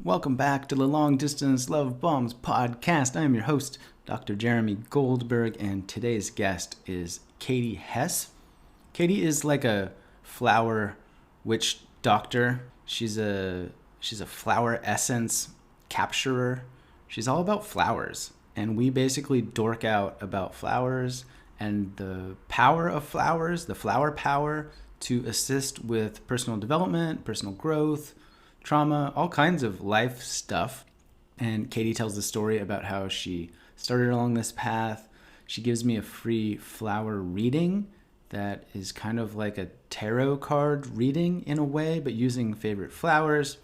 Welcome back to the Long Distance Love Bombs podcast. I am your host, Dr. Jeremy Goldberg, and today's guest is Katie Hess. Katie is like a flower witch doctor. She's a flower essence capturer. She's all about flowers, and we basically dork out about flowers and the power of flowers, the flower power to assist with personal development, personal growth, trauma, all kinds of life stuff. And Katie tells the story about how she started along this path. She gives me a free flower reading that is kind of like a tarot card reading in a way, but using favorite flowers.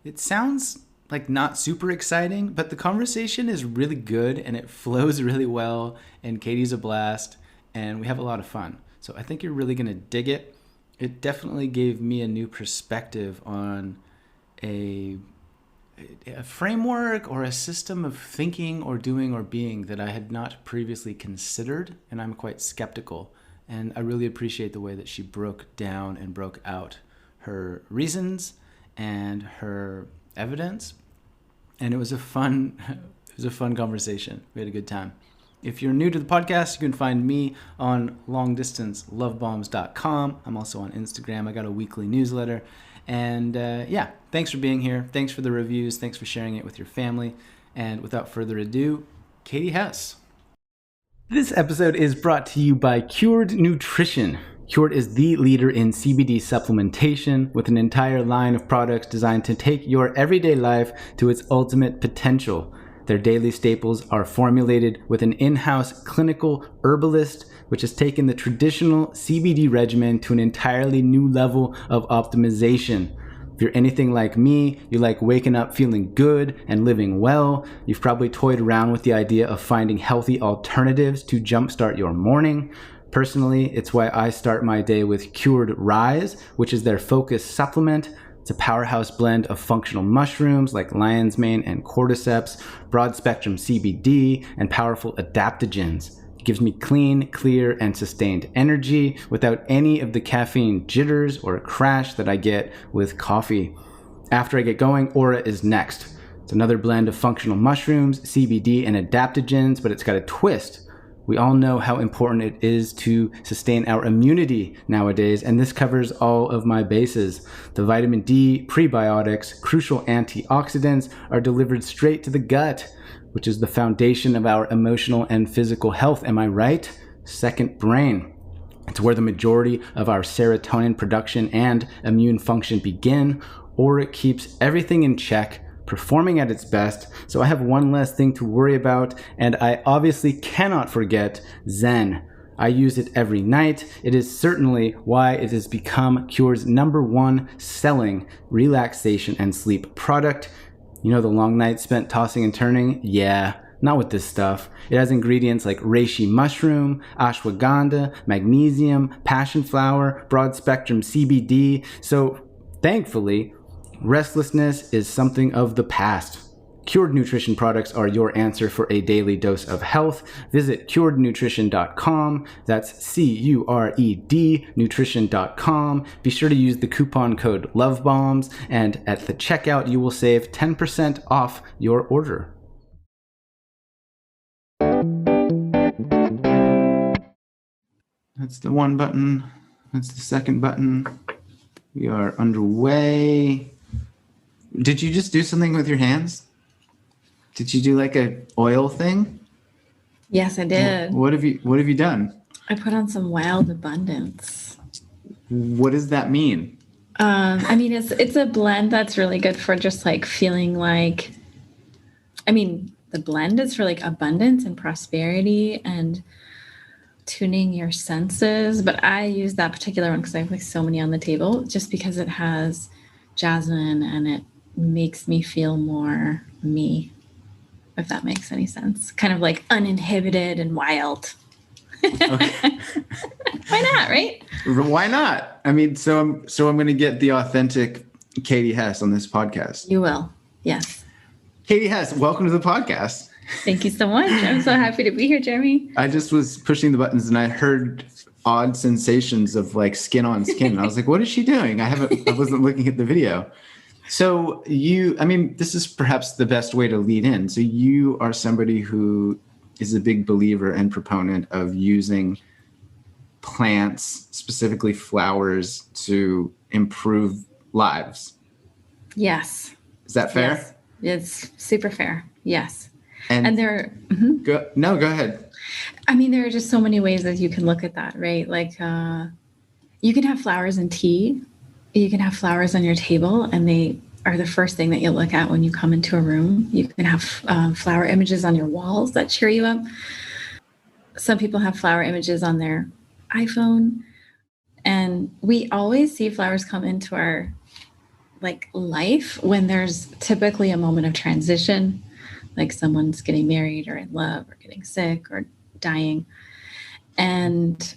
It sounds like not super exciting, but the conversation is really good and it flows really well, and Katie's a blast and we have a lot of fun. So I think you're really going to dig it. It definitely gave me a new perspective on a framework or a system of thinking or doing or being that I had not previously considered, and I'm quite skeptical. And I really appreciate the way that she broke down and broke out her reasons and her evidence. And it was a fun conversation. We had a good time. If you're new to the podcast, you can find me on longdistancelovebombs.com. I'm also on Instagram. I got a weekly newsletter. And thanks for being here. Thanks for the reviews. Thanks for sharing it with your family. And without further ado, Katie Hess. This episode is brought to you by Cured Nutrition. Cured is the leader in CBD supplementation with an entire line of products designed to take your everyday life to its ultimate potential. Their daily staples are formulated with an in-house clinical herbalist, which has taken the traditional CBD regimen to an entirely new level of optimization. If you're anything like me, you like waking up feeling good and living well. You've probably toyed around with the idea of finding healthy alternatives to jumpstart your morning. Personally, it's why I start my day with Cured Rise, which is their focus supplement. It's a powerhouse blend of functional mushrooms like lion's mane and cordyceps, broad spectrum CBD, and powerful adaptogens. It gives me clean, clear, and sustained energy without any of the caffeine jitters or crash that I get with coffee. After I get going, Aura is next. It's another blend of functional mushrooms, CBD, and adaptogens, but it's got a twist. We all know how important it is to sustain our immunity nowadays, and this covers all of my bases. The vitamin D, prebiotics, crucial antioxidants are delivered straight to the gut, which is the foundation of our emotional and physical health. Am I right? Second brain. It's where the majority of our serotonin production and immune function begin, or it keeps everything in check, performing at its best, so I have one less thing to worry about, and I obviously cannot forget Zen. I use it every night. It is certainly why it has become Cured's #1 selling relaxation and sleep product. You know the long nights spent tossing and turning? Yeah, not with this stuff. It has ingredients like reishi mushroom, ashwagandha, magnesium, passion flower, broad spectrum CBD, so thankfully, restlessness is something of the past. Cured Nutrition products are your answer for a daily dose of health. Visit curednutrition.com. That's CURED nutrition.com. Be sure to use the coupon code LOVEBOMBS, and at the checkout you will save 10% off your order. That's the one button. That's the second button. We are underway. Did you just do something with your hands? Did you do like a oil thing? Yes, I did. What have you done? I put on some Wild Abundance. What does that mean? It's a blend that's really good for just like feeling like, the blend is for like abundance and prosperity and tuning your senses. But I use that particular one because I have like so many on the table, just because it has jasmine and it makes me feel more me, if that makes any sense. Kind of like uninhibited and wild. Okay. Why not, right? Why not? So I'm going to get the authentic Katie Hess on this podcast. You will. Yes. Katie Hess, welcome to the podcast. Thank you so much. I'm so happy to be here, Jeremy. I just was pushing the buttons and I heard odd sensations of like skin on skin. And I was like, what is she doing? I wasn't looking at the video. So this is perhaps the best way to lead in. So you are somebody who is a big believer and proponent of using plants, specifically flowers, to improve lives. Yes. Is that fair? Yes. It's super fair. Yes. And there, go ahead. I mean, there are just so many ways that you can look at that, right? Like, you can have flowers in tea. You can have flowers on your table, and they are the first thing that you look at when you come into a room. You can have flower images on your walls that cheer you up. Some people have flower images on their iPhone. And we always see flowers come into our life when there's typically a moment of transition, like someone's getting married or in love or getting sick or dying. And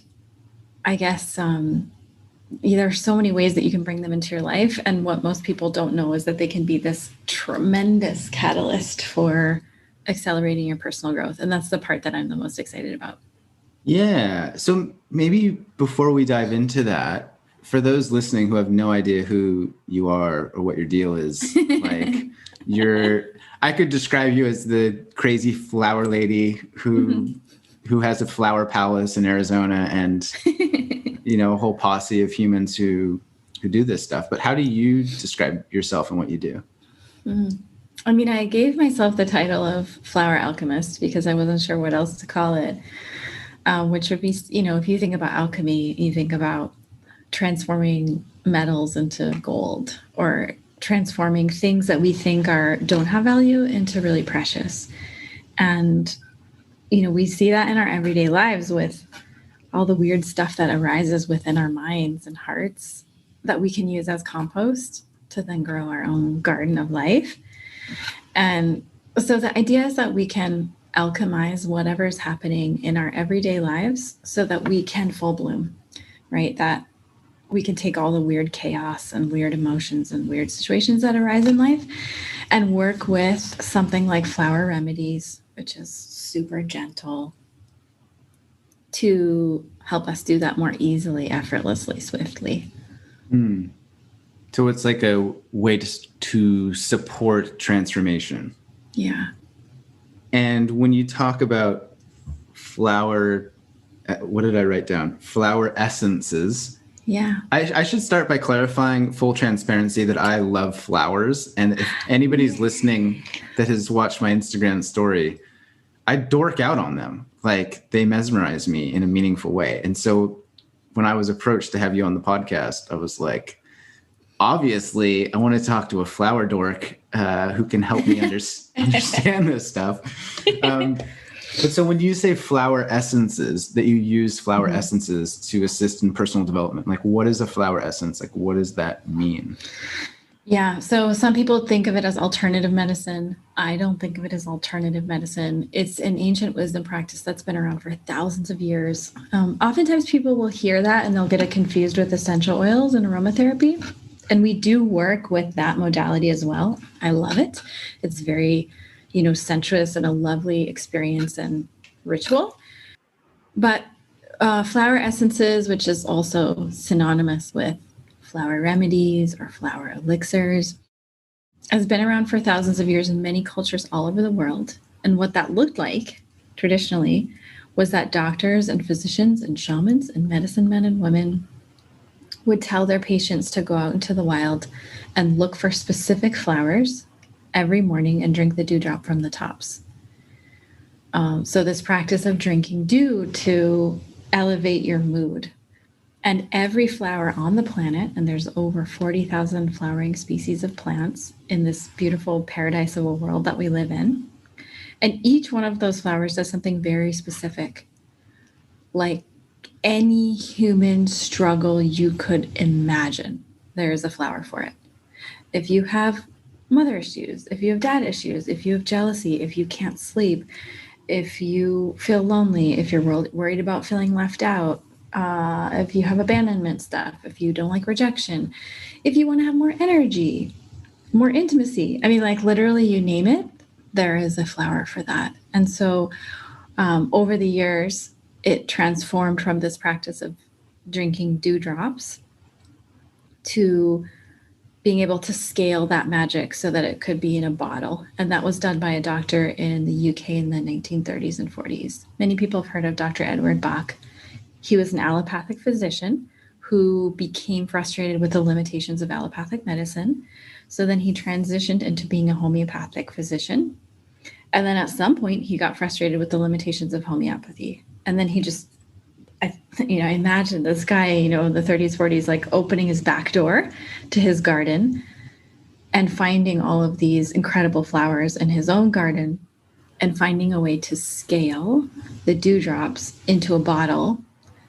I guess there are so many ways that you can bring them into your life. And what most people don't know is that they can be this tremendous catalyst for accelerating your personal growth. And that's the part that I'm the most excited about. Yeah. So maybe before we dive into that, for those listening who have no idea who you are or what your deal is, I could describe you as the crazy flower lady who has a flower palace in Arizona and, a whole posse of humans who do this stuff. But how do you describe yourself and what you do? I mean, I gave myself the title of flower alchemist because I wasn't sure what else to call it, which would be, if you think about alchemy, you think about transforming metals into gold or transforming things that we think don't have value into really precious. And, we see that in our everyday lives with all the weird stuff that arises within our minds and hearts that we can use as compost to then grow our own garden of life. And so the idea is that we can alchemize whatever's happening in our everyday lives so that we can full bloom, right? That we can take all the weird chaos and weird emotions and weird situations that arise in life and work with something like flower remedies, which is super gentle, to help us do that more easily, effortlessly, swiftly. So it's like a way to support transformation. Yeah. And when you talk about flower, what did I write down? Flower essences. Yeah. I should start by clarifying, full transparency, that I love flowers. And if anybody's listening that has watched my Instagram story, I dork out on them. They mesmerize me in a meaningful way. And so when I was approached to have you on the podcast, I was like, obviously, I want to talk to a flower dork who can help me understand this stuff. But so when you say flower essences, that you use flower essences to assist in personal development, what is a flower essence? What does that mean? Yeah. So some people think of it as alternative medicine. I don't think of it as alternative medicine. It's an ancient wisdom practice that's been around for thousands of years. Oftentimes people will hear that and they'll get it confused with essential oils and aromatherapy. And we do work with that modality as well. I love it. It's very, sensuous and a lovely experience and ritual. But flower essences, which is also synonymous with flower remedies or flower elixirs, has been around for thousands of years in many cultures all over the world. And what that looked like traditionally was that doctors and physicians and shamans and medicine men and women would tell their patients to go out into the wild and look for specific flowers every morning and drink the dewdrop from the tops. So this practice of drinking dew to elevate your mood. And every flower on the planet, and there's over 40,000 flowering species of plants in this beautiful paradise of a world that we live in. And each one of those flowers does something very specific. Like any human struggle you could imagine, there is a flower for it. If you have mother issues, if you have dad issues, if you have jealousy, if you can't sleep, if you feel lonely, if you're worried about feeling left out, if you have abandonment stuff, if you don't like rejection, if you want to have more energy, more intimacy. I mean, literally you name it, there is a flower for that. And so over the years, it transformed from this practice of drinking dewdrops to being able to scale that magic so that it could be in a bottle. And that was done by a doctor in the UK in the 1930s and 40s. Many people have heard of Dr. Edward Bach. He was an allopathic physician who became frustrated with the limitations of allopathic medicine. So then he transitioned into being a homeopathic physician. And then at some point, he got frustrated with the limitations of homeopathy. And then he just, I imagine this guy, in the 30s, 40s, like opening his back door to his garden and finding all of these incredible flowers in his own garden and finding a way to scale the dewdrops into a bottle.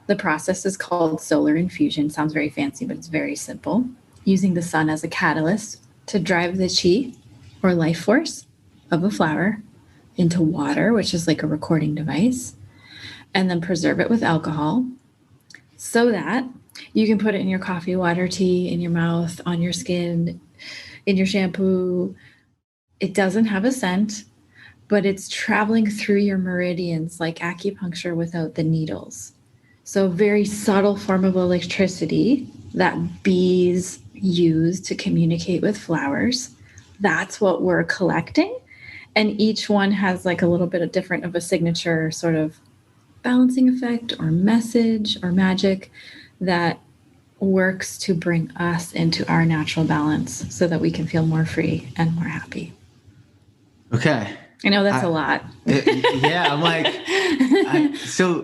The process is called solar infusion. Sounds very fancy, but it's very simple. Using the sun as a catalyst to drive the chi or life force of a flower into water, which is like a recording device, and then preserve it with alcohol so that you can put it in your coffee, water, tea, in your mouth, on your skin, in your shampoo. It doesn't have a scent, but it's traveling through your meridians like acupuncture without the needles. So a very subtle form of electricity that bees use to communicate with flowers. That's what we're collecting. And each one has like a little bit of different of a signature sort of balancing effect or message or magic that works to bring us into our natural balance so that we can feel more free and more happy. Okay. I know that's a lot. Yeah, I'm like, so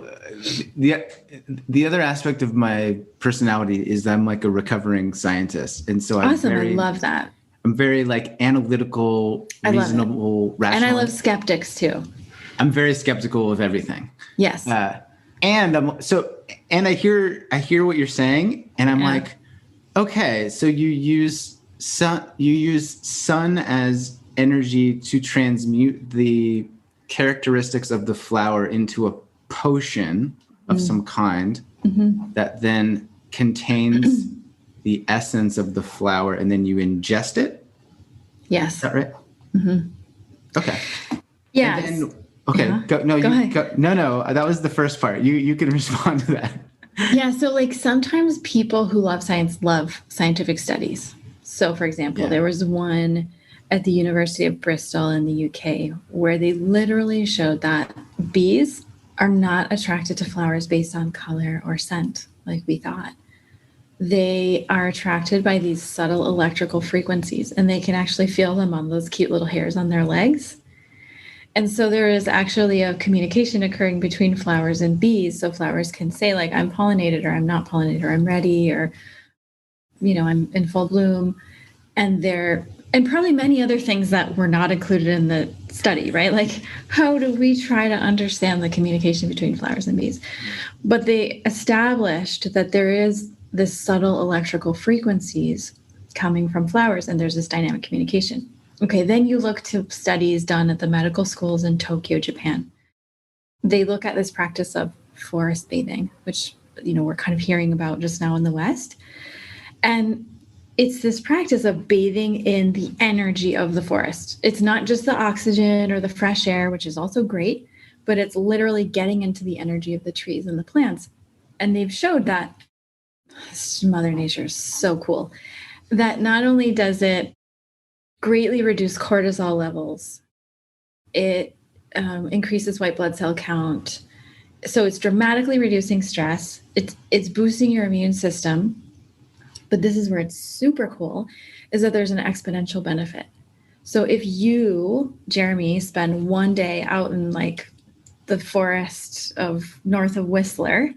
the other aspect of my personality is that I'm like a recovering scientist. And so awesome. I love that. I'm very like analytical, reasonable, rational. And I love skeptics too. I'm very skeptical of everything. Yes. And I hear what you're saying, and I'm like, okay, so you use sun as energy to transmute the characteristics of the flower into a potion of some kind that then contains the essence of the flower, and then you ingest it? Yes. Is that right? Mm-hmm. Okay. Yes. Okay. Yeah. Go ahead. No. That was the first part. You can respond to that. Yeah. So like sometimes people who love science love scientific studies. So for example, there was one at the University of Bristol in the UK where they literally showed that bees are not attracted to flowers based on color or scent like we thought. They are attracted by these subtle electrical frequencies, and they can actually feel them on those cute little hairs on their legs. And so there is actually a communication occurring between flowers and bees. So flowers can say like, I'm pollinated or I'm not pollinated or I'm ready or, I'm in full bloom. And probably many other things that were not included in the study, right? Like how do we try to understand the communication between flowers and bees? But they established that there is this subtle electrical frequencies coming from flowers and there's this dynamic communication. Okay, then you look to studies done at the medical schools in Tokyo, Japan. They look at this practice of forest bathing, which, we're kind of hearing about just now in the West. And it's this practice of bathing in the energy of the forest. It's not just the oxygen or the fresh air, which is also great, but it's literally getting into the energy of the trees and the plants. And they've showed that Mother Nature is so cool, that not only does it greatly reduce cortisol levels, it increases white blood cell count. So it's dramatically reducing stress. It's boosting your immune system. But this is where it's super cool, is that there's an exponential benefit. So if you, Jeremy, spend one day out in like the forest of north of Whistler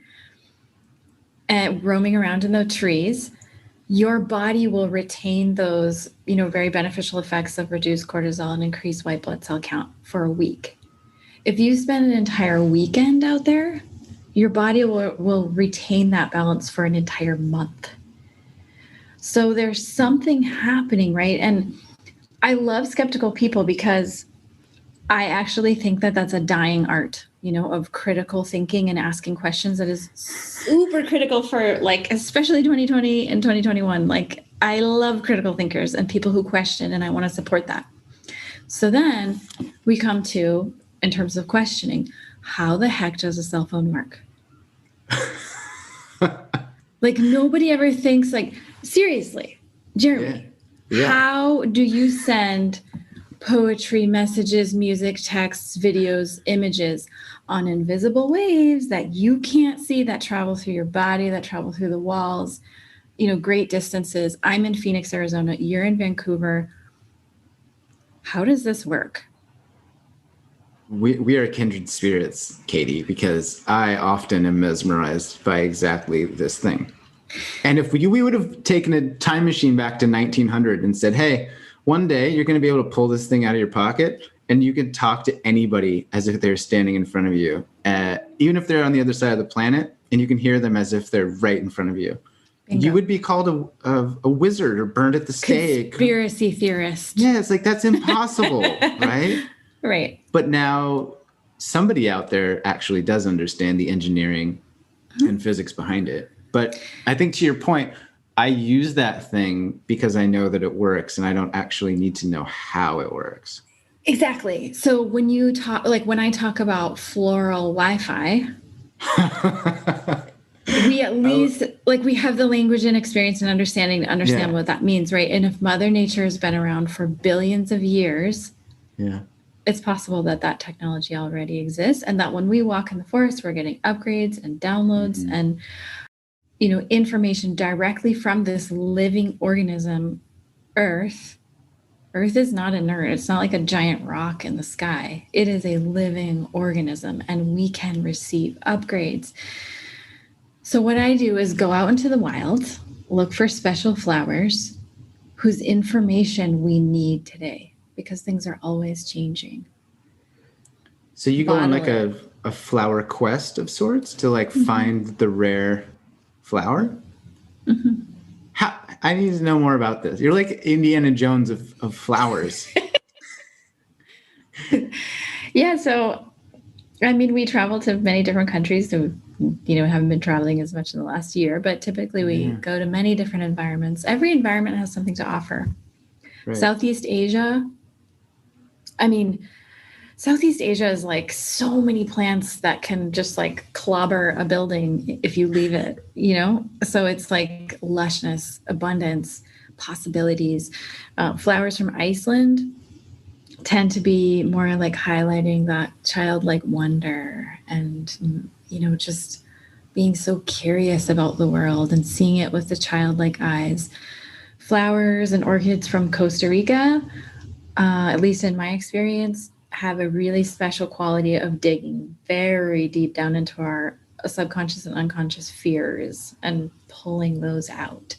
and roaming around in the trees, your body will retain those, very beneficial effects of reduced cortisol and increased white blood cell count for a week. If you spend an entire weekend out there, your body will retain that balance for an entire month. So there's something happening, right? And I love skeptical people because I actually think that that's a dying art, of critical thinking and asking questions that is super critical for like, especially 2020 and 2021. Like I love critical thinkers and people who question, and I want to support that. So then we come to, in terms of questioning, how the heck does a cell phone work? Like nobody ever thinks like, seriously, Jeremy, Yeah. How do you send poetry, messages, music, texts, videos, images on invisible waves that you can't see, that travel through your body, that travel through the walls, great distances? I'm in Phoenix, Arizona. You're in Vancouver. How does this work? We are kindred spirits, Katie, because I often am mesmerized by exactly this thing. And if we would have taken a time machine back to 1900 and said, hey, one day you're going to be able to pull this thing out of your pocket and you can talk to anybody as if they're standing in front of you, even if they're on the other side of the planet, and you can hear them as if they're right in front of you. Bingo. You would be called a wizard or burned at the stake. Conspiracy theorist. Yeah, it's like, that's impossible, right? Right. But now somebody out there actually does understand the engineering and physics behind it. But I think, to your point, I use that thing because I know that it works and I don't actually need to know how it works. Exactly. So when I talk about floral Wi-Fi, we at least we have the language and experience and understanding to understand what that means, right? And if Mother Nature has been around for billions of years, it's possible that technology already exists, and that when we walk in the forest, we're getting upgrades and downloads and information directly from this living organism, Earth. Earth is not inert. It's not like a giant rock in the sky. It is a living organism, and we can receive upgrades. So what I do is go out into the wild, look for special flowers whose information we need today, because things are always changing. So you go on like a flower quest of sorts to find the rare flower? Mm-hmm. I need to know more about this. You're like Indiana Jones of flowers. Yeah. So, we travel to many different countries. So, haven't been traveling as much in the last year, but typically we go to many different environments. Every environment has something to offer. Right. Southeast Asia is like so many plants that can just clobber a building if you leave it, So it's like lushness, abundance, possibilities. Flowers from Iceland tend to be more highlighting that childlike wonder and, just being so curious about the world and seeing it with the childlike eyes. Flowers and orchids from Costa Rica, at least in my experience, have a really special quality of digging very deep down into our subconscious and unconscious fears and pulling those out.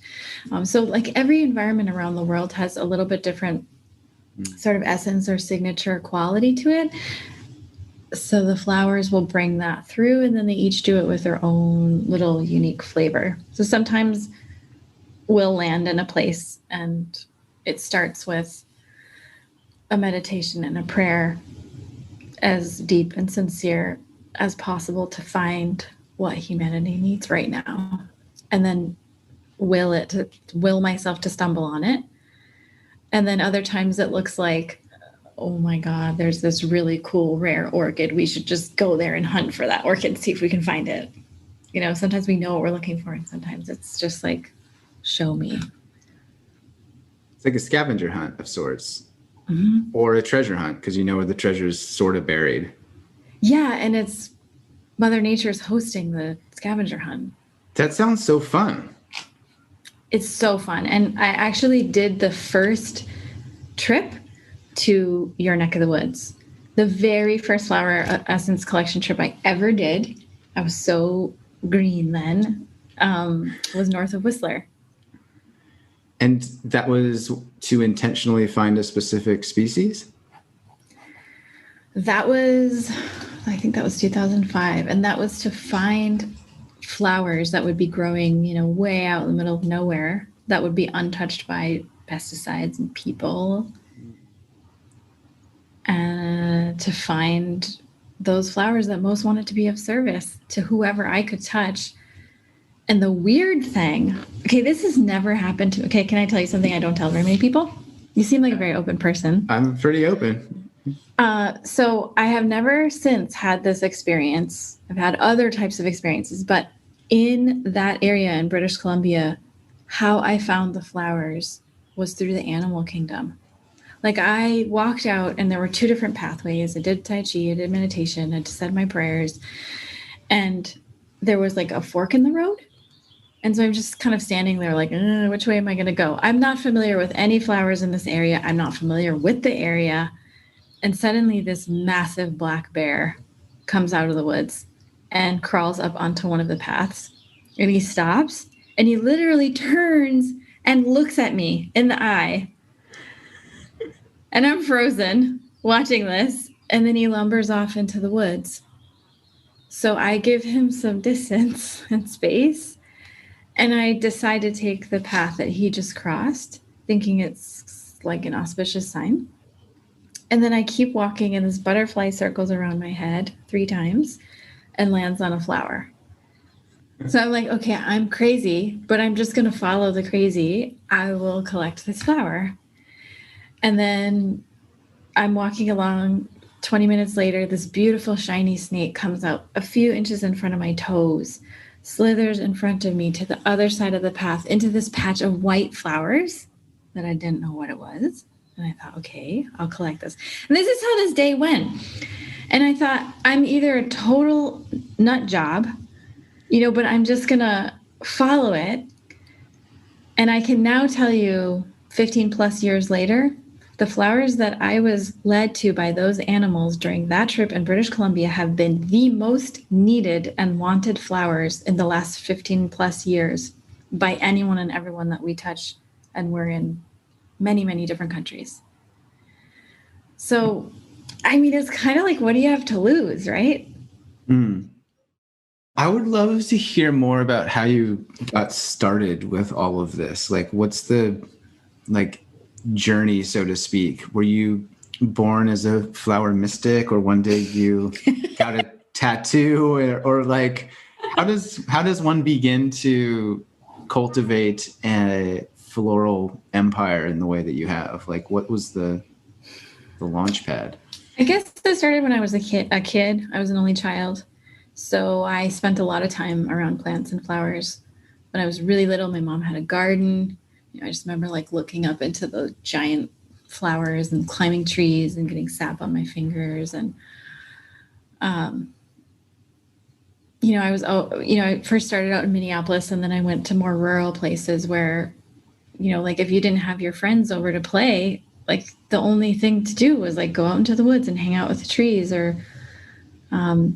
So every environment around the world has a little bit different sort of essence or signature quality to it. So the flowers will bring that through, and then they each do it with their own little unique flavor. So sometimes we'll land in a place and it starts with a meditation and a prayer as deep and sincere as possible to find what humanity needs right now, and then will myself to stumble on it. And then other times it looks like, oh my God, there's this really cool rare orchid. We should just go there and hunt for that orchid, see if we can find it. Sometimes we know what we're looking for, and sometimes it's just show me. It's like a scavenger hunt of sorts. Mm-hmm. Or a treasure hunt, because where the treasure's sort of buried. Yeah, and it's Mother Nature's hosting the scavenger hunt. That sounds so fun. It's so fun. And I actually did the first trip to your neck of the woods. The very first flower essence collection trip I ever did, I was so green then, was north of Whistler. And that was to intentionally find a specific species? I think that was 2005. And that was to find flowers that would be growing, way out in the middle of nowhere, that would be untouched by pesticides and people. And to find those flowers that most wanted to be of service to whoever I could touch. And the weird thing, this has never happened to me. Can I tell you something I don't tell very many people? You seem like a very open person. I'm pretty open. So I have never since had this experience. I've had other types of experiences, but in that area in British Columbia, how I found the flowers was through the animal kingdom. Like I walked out and there were 2 different pathways. I did Tai Chi, I did meditation, I said my prayers, and there was like a fork in the road. And so I'm just kind of standing there like, which way am I going to go? I'm not familiar with any flowers in this area. I'm not familiar with the area. And suddenly this massive black bear comes out of the woods and crawls up onto one of the paths. And he stops and he literally turns and looks at me in the eye. And I'm frozen watching this. And then he lumbers off into the woods. So I give him some distance and space. And I decide to take the path that he just crossed, thinking it's like an auspicious sign. And then I keep walking, and this butterfly circles around my head 3 times and lands on a flower. So I'm like, okay, I'm crazy, but I'm just going to follow the crazy. I will collect this flower. And then I'm walking along. 20 minutes later, this beautiful shiny snake comes out a few inches in front of my toes, slithers in front of me to the other side of the path into this patch of white flowers that I didn't know what it was. And I thought, okay, I'll collect this. And this is how this day went. And I thought, I'm either a total nut job, but I'm just going to follow it. And I can now tell you 15 plus years later, the flowers that I was led to by those animals during that trip in British Columbia have been the most needed and wanted flowers in the last 15 plus years by anyone and everyone that we touch. And we're in many, many different countries. So, it's kind of like, what do you have to lose, right? I would love to hear more about how you got started with all of this. Like, what's the, journey, so to speak? Were you born as a flower mystic, or one day you got a tattoo, or how does one begin to cultivate a floral empire in the way that you have? Like, what was the launch pad? I guess it started when I was a kid. I was an only child. So I spent a lot of time around plants and flowers. When I was really little, my mom had a garden. I just remember looking up into the giant flowers and climbing trees and getting sap on my fingers. And, I first started out in Minneapolis, and then I went to more rural places where, if you didn't have your friends over to play, the only thing to do was go out into the woods and hang out with the trees, or, I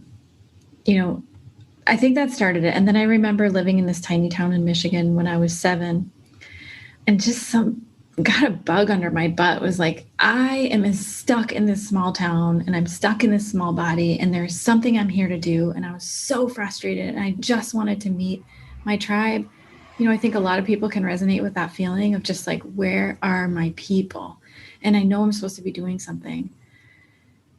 think that started it. And then I remember living in this tiny town in Michigan when I was 7, and just got a bug under my butt. It was I am stuck in this small town, and I'm stuck in this small body, and there's something I'm here to do. And I was so frustrated, and I just wanted to meet my tribe. I think a lot of people can resonate with that feeling of just where are my people? And I know I'm supposed to be doing something.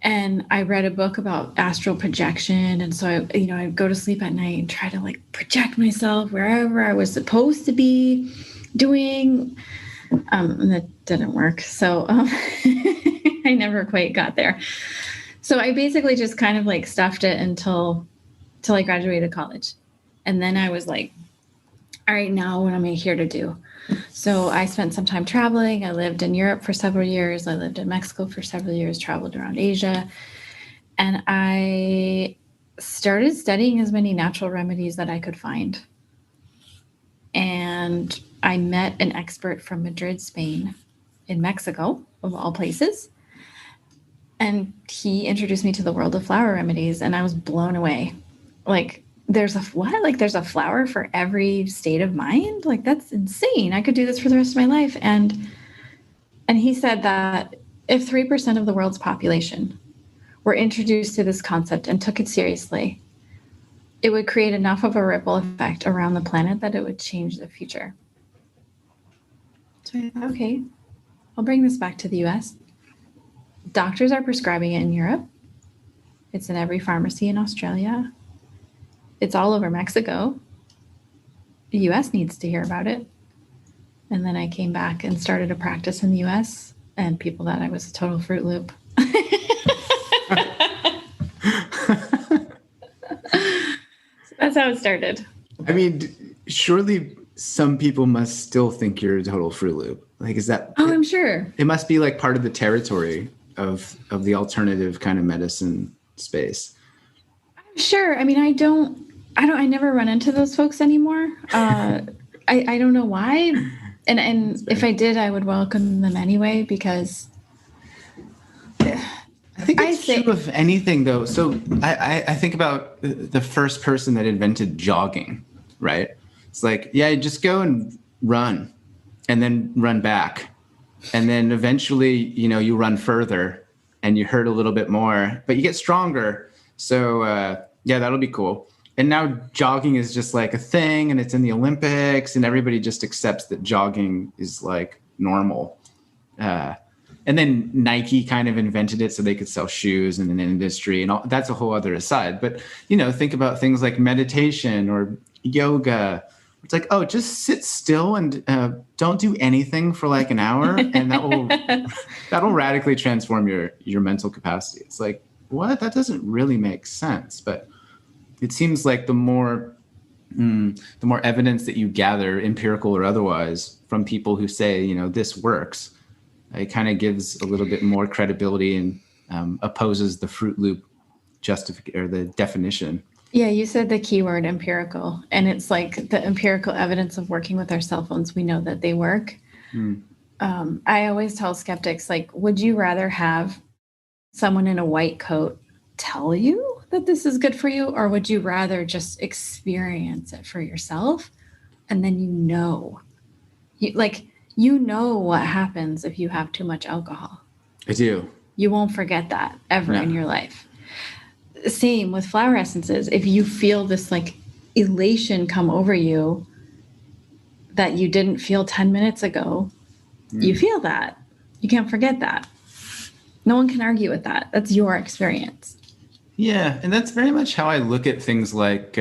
And I read a book about astral projection. And so I'd go to sleep at night and try to project myself wherever I was supposed to be doing. And that didn't work. So I never quite got there. So I basically just kind of stuffed it until I graduated college. And then I was all right, now what am I here to do? So I spent some time traveling. I lived in Europe for several years. I lived in Mexico for several years, traveled around Asia. And I started studying as many natural remedies that I could find. And I met an expert from Madrid, Spain, in Mexico, of all places. And he introduced me to the world of flower remedies, and I was blown away. There's a flower for every state of mind? That's insane. I could do this for the rest of my life. And he said that if 3% of the world's population were introduced to this concept and took it seriously, it would create enough of a ripple effect around the planet that it would change the future. So I thought, okay, I'll bring this back to the US. Doctors are prescribing it in Europe. It's in every pharmacy in Australia. It's all over Mexico. The US needs to hear about it. And then I came back and started a practice in the US, and people thought I was a total Fruit Loop. That's how it started. Surely some people must still think you're a total Fruit Loop. Like, is that? Oh, I'm sure. It must be like part of the territory of the alternative kind of medicine space. Sure. I mean, I never run into those folks anymore. I don't know why. And if I did, I would welcome them anyway, because I think it's true of anything, though. So I think about the first person that invented jogging, right? It's like, yeah, just go and run and then run back. And then eventually, you run further and you hurt a little bit more, but you get stronger. So yeah, that'll be cool. And now jogging is just like a thing, and it's in the Olympics, and everybody just accepts that jogging is like normal. And then Nike kind of invented it so they could sell shoes in an industry, and all, that's a whole other aside. But, think about things like meditation or yoga. It's like, oh, just sit still and don't do anything for like an hour, and that'll radically transform your mental capacity. It's like, what? That doesn't really make sense. But it seems like the more evidence that you gather, empirical or otherwise, from people who say, this works, it kind of gives a little bit more credibility and opposes the Fruit Loop or the definition. Yeah, you said the keyword empirical, and it's like the empirical evidence of working with our cell phones. We know that they work. I always tell skeptics, like, would you rather have someone in a white coat tell you that this is good for you, or would you rather just experience it for yourself, and then what happens if you have too much alcohol? I do. You won't forget that ever in your life. Same with flower essences. If you feel this like elation come over you that you didn't feel 10 minutes ago, you feel that. You can't forget that. No one can argue with that. That's your experience. Yeah, and that's very much how I look at things like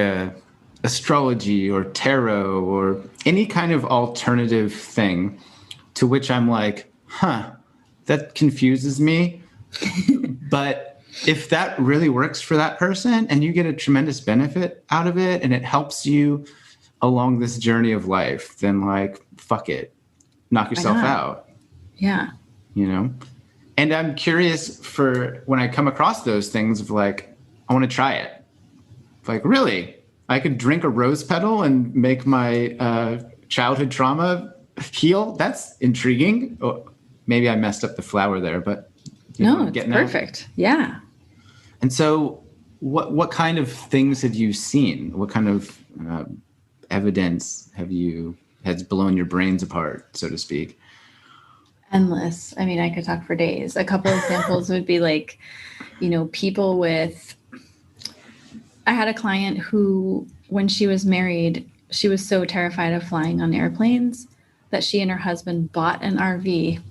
astrology or tarot or any kind of alternative thing, to which I'm like, that confuses me. But if that really works for that person and you get a tremendous benefit out of it and it helps you along this journey of life, then like, fuck it, knock yourself out. Yeah. And I'm curious for when I come across those things of like, I want to try it. Like, really? I could drink a rose petal and make my childhood trauma heal? That's intriguing. Oh, maybe I messed up the flower there, but no, it's perfect. Yeah. And so what kind of things have you seen? What kind of evidence has blown your brains apart, so to speak? Endless. I mean, I could talk for days. A couple of examples would be like, people with, I had a client who, when she was married, she was so terrified of flying on airplanes that she and her husband bought an RV,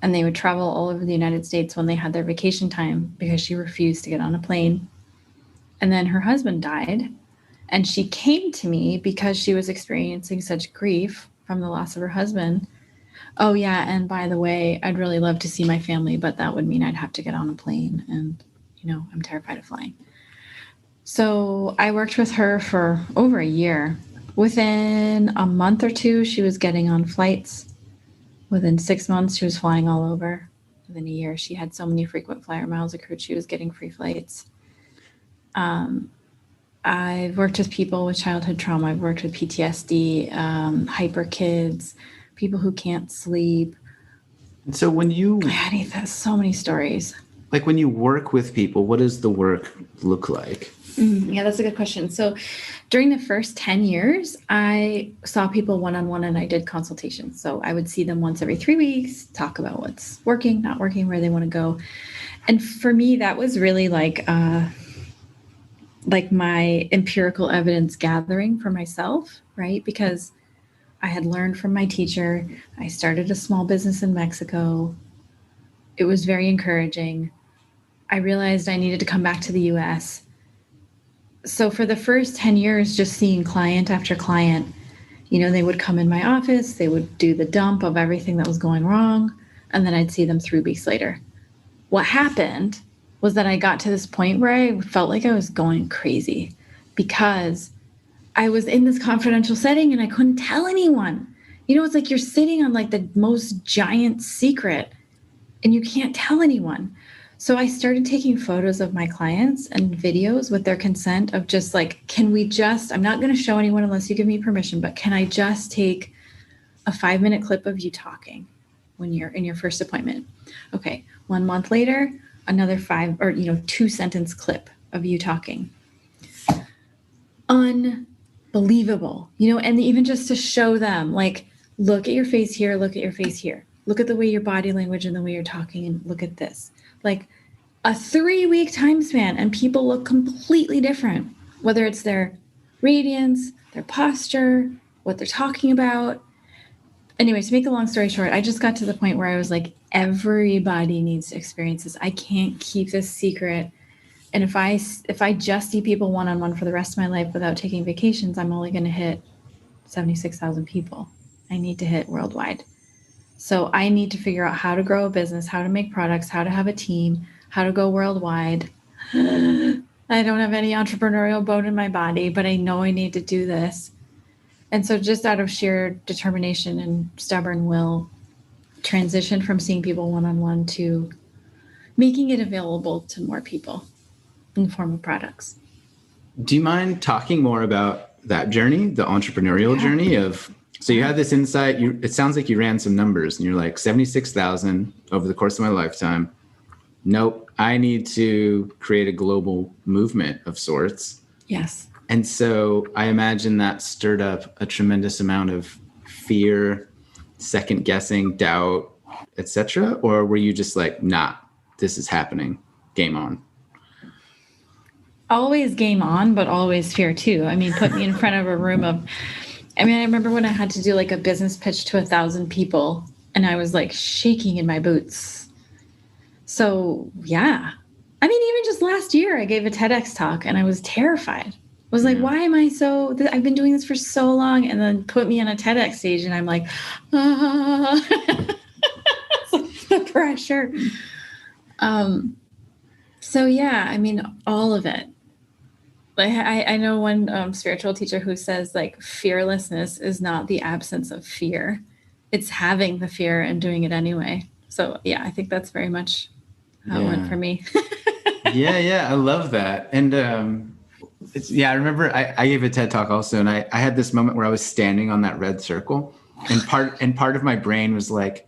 and they would travel all over the United States when they had their vacation time because she refused to get on a plane. And then her husband died, and she came to me because she was experiencing such grief from the loss of her husband. Oh, yeah. And by the way, I'd really love to see my family, but that would mean I'd have to get on a plane. And, I'm terrified of flying. So I worked with her for over a year. Within a month or two, she was getting on flights. Within 6 months, she was flying all over. Within a year, she had so many frequent flyer miles accrued, she was getting free flights. I've worked with people with childhood trauma. I've worked with PTSD, hyper kids, people who can't sleep. And so when you... There's so many stories. Like when you work with people, what does the work look like? Yeah, that's a good question. So during the first 10 years, I saw people one-on-one and I did consultations. So I would see them once every 3 weeks, talk about what's working, not working, where they want to go. And for me, that was really like my empirical evidence gathering for myself, right? Because I had learned from my teacher. I started a small business in Mexico. It was very encouraging. I realized I needed to come back to the US. So for the first 10 years, just seeing client after client, they would come in my office, they would do the dump of everything that was going wrong, and then I'd see them 3 weeks later. What happened was that I got to this point where I felt like I was going crazy because I was in this confidential setting and I couldn't tell anyone. it's like you're sitting on like the most giant secret and you can't tell anyone. So I started taking photos of my clients and videos with their consent of just like, I'm not going to show anyone unless you give me permission, but can I just take a 5-minute clip of you talking when you're in your first appointment? Okay. 1 month later, another 2-sentence clip of you talking. Unbelievable, and even just to show them, like, look at your face here, look at your face here, look at the way your body language and the way you're talking, and look at this. Like a 3-week time span, and people look completely different, whether it's their radiance, their posture, what they're talking about. Anyway, to make a long story short, I just got to the point where I was like, everybody needs to experience this. I can't keep this secret. And if I just see people one-on-one for the rest of my life without taking vacations, I'm only going to hit 76,000 people. I need to hit worldwide. So I need to figure out how to grow a business, how to make products, how to have a team, how to go worldwide. I don't have any entrepreneurial bone in my body, but I know I need to do this. And so just out of sheer determination and stubborn will, transition from seeing people one-on-one to making it available to more people in the form of products. Do you mind talking more about that journey, the entrepreneurial journey of, so you had this insight, it sounds like you ran some numbers and you're like 76,000 over the course of my lifetime. Nope. I need to create a global movement of sorts. Yes. And so I imagine that stirred up a tremendous amount of fear, second guessing, doubt, etc. Or were you just like, nah, this is happening, game on? Always game on, but always fear too. I mean, put me in front of a room of, I remember when I had to do like a business pitch to 1,000 people and I was like shaking in my boots. So yeah. Even just last year I gave a TEDx talk and I was terrified. I was like, why am I I've been doing this for so long, and then put me on a TEDx stage and I'm like, the pressure. So yeah, all of it. Like I know one spiritual teacher who says like fearlessness is not the absence of fear. It's having the fear and doing it anyway. So yeah, I think that's very much how it went for me. Yeah. I love that. And I remember I gave a TED talk also, and I had this moment where I was standing on that red circle, and part of my brain was like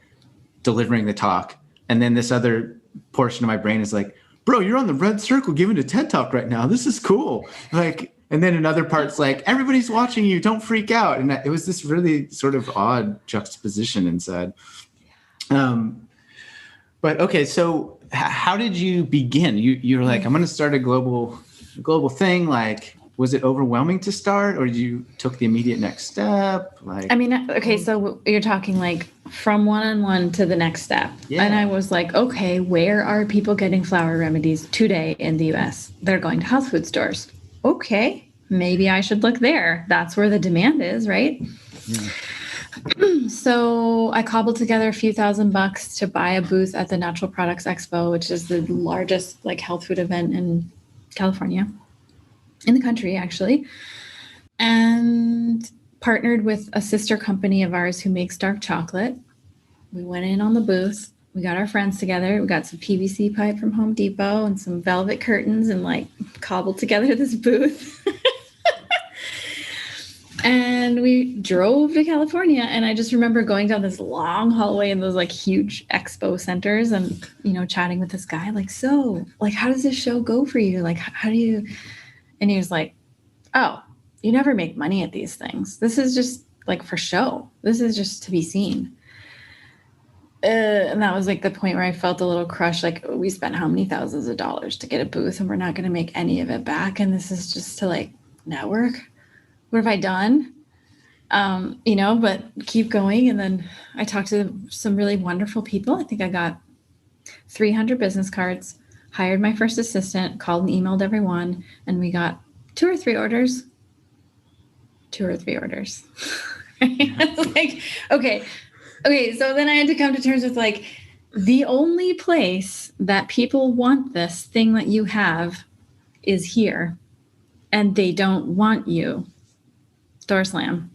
delivering the talk. And then this other portion of my brain is like, bro, you're on the red circle giving a TED talk right now. This is cool. Like, and then another part's like, everybody's watching you. Don't freak out. And it was this really sort of odd juxtaposition inside. But okay, so how did you begin? You were like, I'm going to start a global thing. Like, was it overwhelming to start, or you took the immediate next step? Like, okay, so you're talking like from one-on-one to the next step. Yeah. And I was like, okay, where are people getting flower remedies today in the US? They're going to health food stores. Okay, maybe I should look there. That's where the demand is, right? Yeah. So I cobbled together a few $1,000 to buy a booth at the Natural Products Expo, which is the largest like health food event in California, in the country actually, and partnered with a sister company of ours who makes dark chocolate. We went in on the booth. We got our friends together. We got some PVC pipe from Home Depot and some velvet curtains and like cobbled together this booth. And we drove to California, and I just remember going down this long hallway in those like huge expo centers and, chatting with this guy like, so like, how does this show go for you? Like, how do you, and he was like, oh, you never make money at these things. This is just like for show. This is just to be seen. And that was like the point where I felt a little crushed. Like, we spent how many thousands of dollars to get a booth and we're not going to make any of it back. And this is just to like network. What have I done? But keep going. And then I talked to some really wonderful people. I think I got 300 business cards, hired my first assistant, called and emailed everyone, and we got 2 or 3 orders. Like, okay. So then I had to come to terms with like, the only place that people want this thing that you have is here, and they don't want you. Door slam.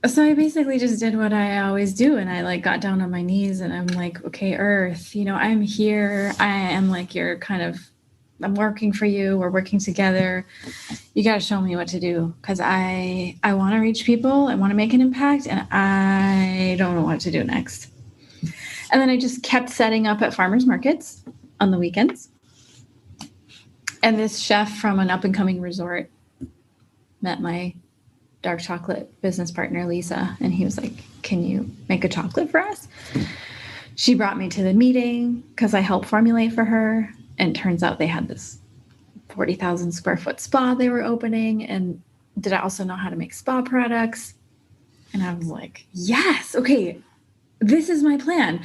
So I basically just did what I always do. And I like got down on my knees and I'm like, okay, Earth, I'm here. I am like, I'm working for you. We're working together. You got to show me what to do. Cause I want to reach people. I want to make an impact and I don't know what to do next. And then I just kept setting up at farmers markets on the weekends. And this chef from an up and coming resort met my dark chocolate business partner, Lisa. And he was like, can you make a chocolate for us? She brought me to the meeting because I helped formulate for her. And turns out they had this 40,000 square foot spa they were opening. And did I also know how to make spa products? And I was like, yes, okay, this is my plan.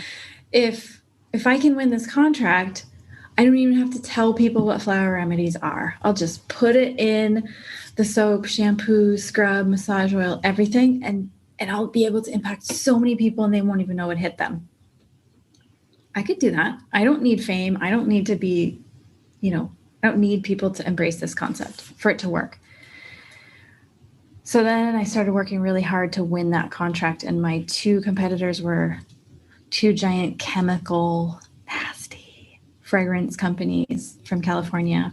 If I can win this contract, I don't even have to tell people what flower remedies are. I'll just put it in the soap, shampoo, scrub, massage oil, everything. And I'll be able to impact so many people and they won't even know it hit them. I could do that. I don't need fame. I don't need to be, I don't need people to embrace this concept for it to work. So then I started working really hard to win that contract. And my two competitors were two giant chemical, nasty fragrance companies from California,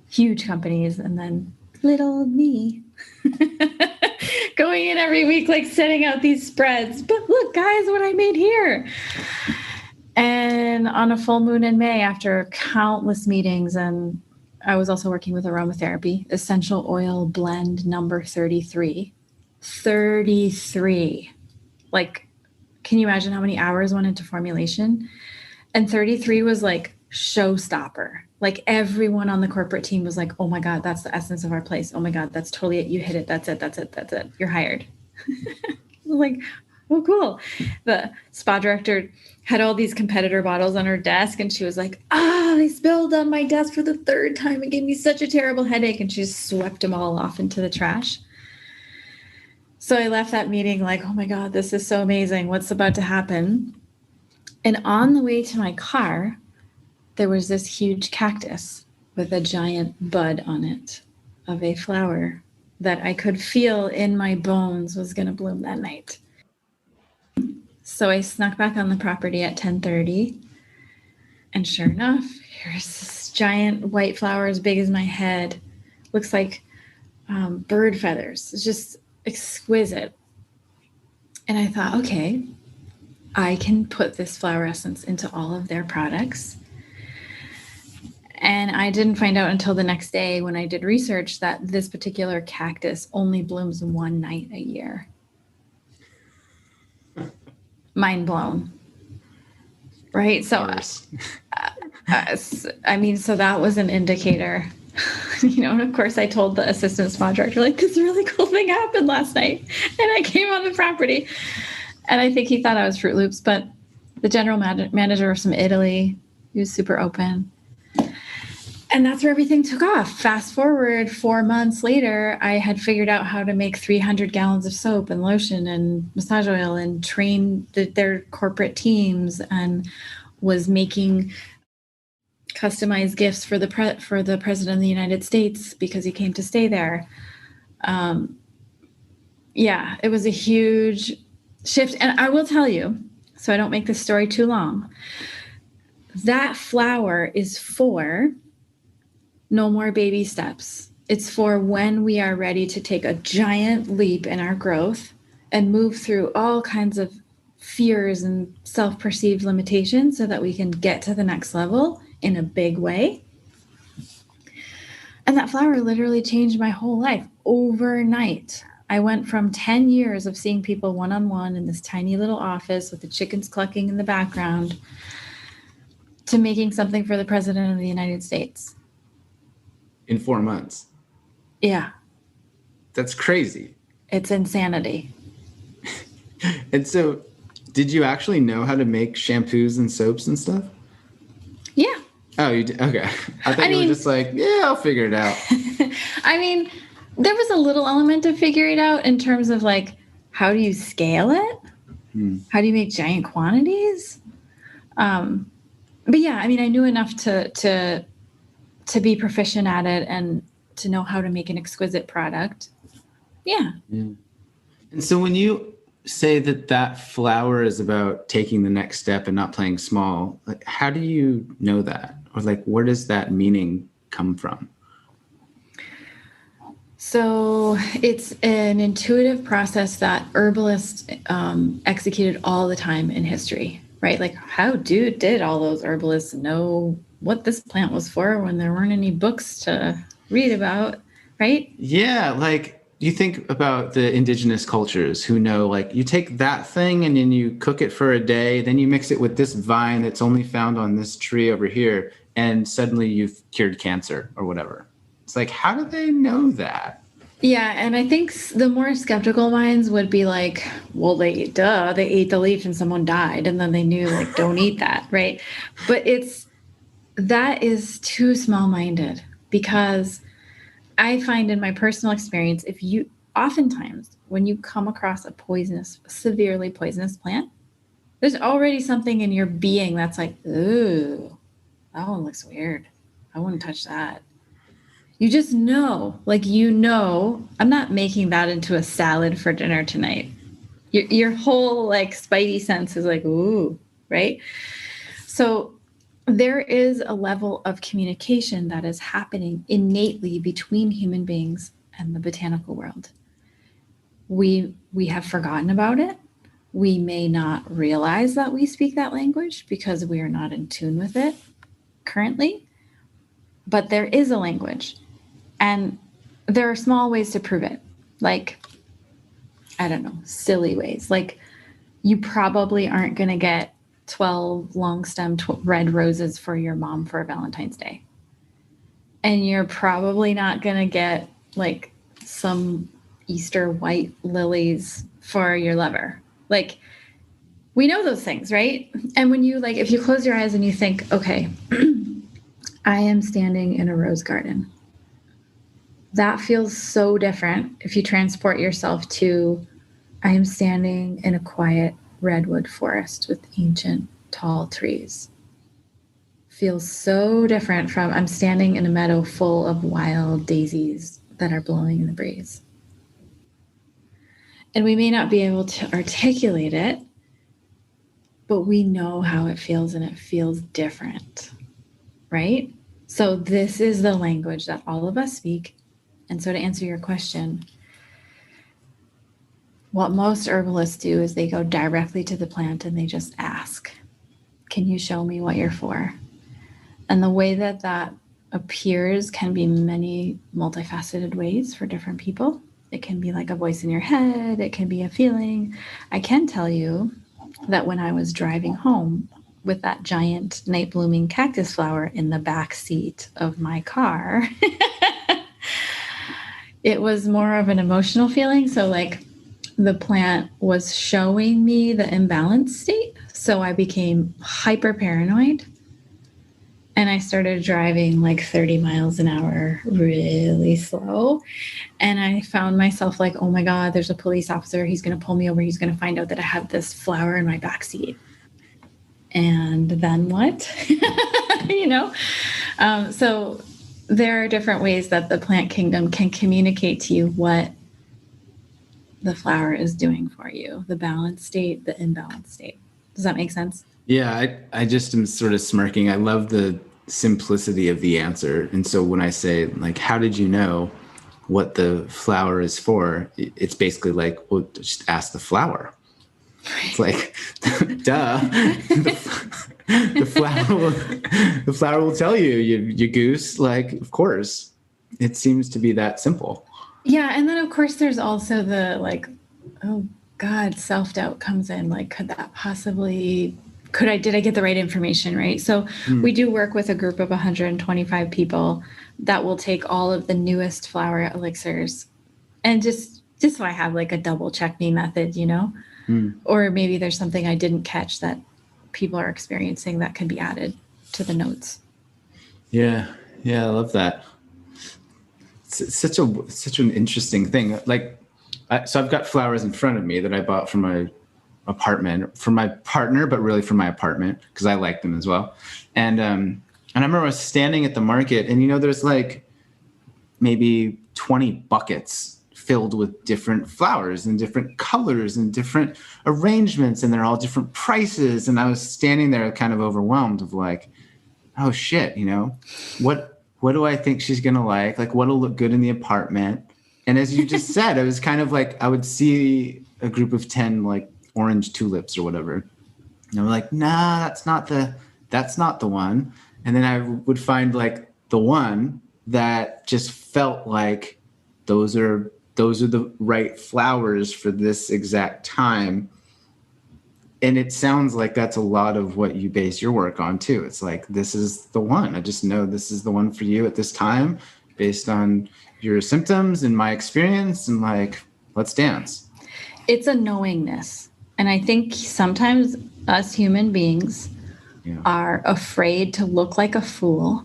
huge companies. And then little old me going in every week, like setting out these spreads. But look, guys, what I made here. And on a full moon in May, after countless meetings, and I was also working with aromatherapy, essential oil blend number 33. 33. Like, can you imagine how many hours went into formulation? And 33 was like showstopper. Like everyone on the corporate team was like, oh my God, that's the essence of our place. Oh my God, that's totally it. You hit it. That's it. That's it. That's it. You're hired. Like, oh, cool. The spa director had all these competitor bottles on her desk and she was like, they spilled on my desk for the third time. It gave me such a terrible headache. And she just swept them all off into the trash. So I left that meeting like, oh my God, this is so amazing. What's about to happen? And on the way to my car, there was this huge cactus with a giant bud on it of a flower that I could feel in my bones was going to bloom that night. So I snuck back on the property at 10:30. And sure enough, here's this giant white flower as big as my head. Looks like bird feathers. It's just exquisite. And I thought, okay, I can put this flower essence into all of their products. And I didn't find out until the next day when I did research that this particular cactus only blooms one night a year. Mind blown. Right? So, so that was an indicator. And of course I told the assistant spa director, like, this really cool thing happened last night. And I came on the property and I think he thought I was Fruit Loops, but the general manager was from Italy. He was super open. And that's where everything took off. Fast forward 4 months later, I had figured out how to make 300 gallons of soap and lotion and massage oil and train their corporate teams and was making customized gifts for the president of the United States because he came to stay there. It was a huge shift. And I will tell you, so I don't make this story too long, that flower is for no more baby steps. It's for when we are ready to take a giant leap in our growth and move through all kinds of fears and self-perceived limitations so that we can get to the next level in a big way. And that flower literally changed my whole life overnight. I went from 10 years of seeing people one-on-one in this tiny little office with the chickens clucking in the background to making something for the president of the United States. In 4 months. Yeah. That's crazy. It's insanity. And so did you actually know how to make shampoos and soaps and stuff? Yeah. Oh, you did? Okay. I thought you were just like, yeah, I'll figure it out. I mean, there was a little element to figure it out in terms of like, how do you scale it? How do you make giant quantities? But yeah, I mean, I knew enough to be proficient at it and to know how to make an exquisite product. Yeah. And And so when you say that that flower is about taking the next step and not playing small, like, how do you know that? Or like, where does that meaning come from? So it's an intuitive process that herbalists executed all the time in history, right? Like, how did all those herbalists know what this plant was for when there weren't any books to read about, right? Yeah, like you think about the indigenous cultures who know, like, you take that thing and then you cook it for a day, then you mix it with this vine that's only found on this tree over here, and suddenly you've cured cancer or whatever. It's like, how do they know that? Yeah, and I think the more skeptical minds would be like, well, they ate the leaf and someone died, and then they knew, like, don't eat that, right? But that is too small-minded, because I find in my personal experience, oftentimes when you come across a severely poisonous plant, there's already something in your being that's like, ooh, that one looks weird. I wouldn't touch that. You just know, like, I'm not making that into a salad for dinner tonight. Your whole, like, spidey sense is like, ooh, right? So there is a level of communication that is happening innately between human beings and the botanical world. We have forgotten about it. We may not realize that we speak that language because we are not in tune with it currently, but there is a language. And there are small ways to prove it. Like, I don't know, silly ways. Like, you probably aren't going to get 12 long-stemmed red roses for your mom for Valentine's Day. And you're probably not going to get, like, some Easter white lilies for your lover. Like, we know those things, right? And when you, like, if you close your eyes and you think, okay, I am standing in a rose garden. That feels so different if you transport yourself to, I am standing in a quiet redwood forest with ancient tall trees. Feels so different from, I'm standing in a meadow full of wild daisies that are blowing in the breeze. And we may not be able to articulate it, but we know how it feels, and it feels different, right? So this is the language that all of us speak. And so to answer your question, what most herbalists do is they go directly to the plant and they just ask, can you show me what you're for? And the way that appears can be many multifaceted ways for different people. It can be like a voice in your head. It can be a feeling. I can tell you that when I was driving home with that giant night blooming cactus flower in the back seat of my car, it was more of an emotional feeling. So, like, the plant was showing me the imbalanced state. So I became hyper paranoid. And I started driving like 30 miles an hour, really slow. And I found myself like, oh my God, there's a police officer. He's going to pull me over. He's going to find out that I have this flower in my backseat. And then what? you know? So there are different ways that the plant kingdom can communicate to you what the flower is doing for you, the balanced state, the imbalanced state. Does that make sense? Yeah, I just am sort of smirking. I love the simplicity of the answer. And so when I say, like, how did you know what the flower is for? It's basically like, well, just ask the flower. It's like, duh. The flower will tell you, you goose. Like, of course. It seems to be that simple. Yeah, and then of course there's also the, like, oh God, self-doubt comes in. Like, did I get the right information, right? So we do work with a group of 125 people that will take all of the newest flower elixirs, and just so I have like a double check me method, you know? Or maybe there's something I didn't catch that people are experiencing that can be added to the notes. Yeah, I love that. It's such an interesting thing. Like, so I've got flowers in front of me that I bought from my apartment for my partner, but really for my apartment because I like them as well. And I remember I was standing at the market, and there's like maybe 20 buckets filled with different flowers and different colors and different arrangements, and they're all different prices. And I was standing there kind of overwhelmed of like, oh shit, what do I think she's going to like? Like, what'll look good in the apartment? And as you just said, it was kind of like, I would see a group of 10 like orange tulips or whatever. And I'm like, nah, that's not the one. And then I would find like the one that just felt like those are the right flowers for this exact time. And it sounds like that's a lot of what you base your work on too. It's like, this is the one. I just know this is the one for you at this time based on your symptoms and my experience, and like, let's dance. It's a knowingness. And I think sometimes us human beings are afraid to look like a fool.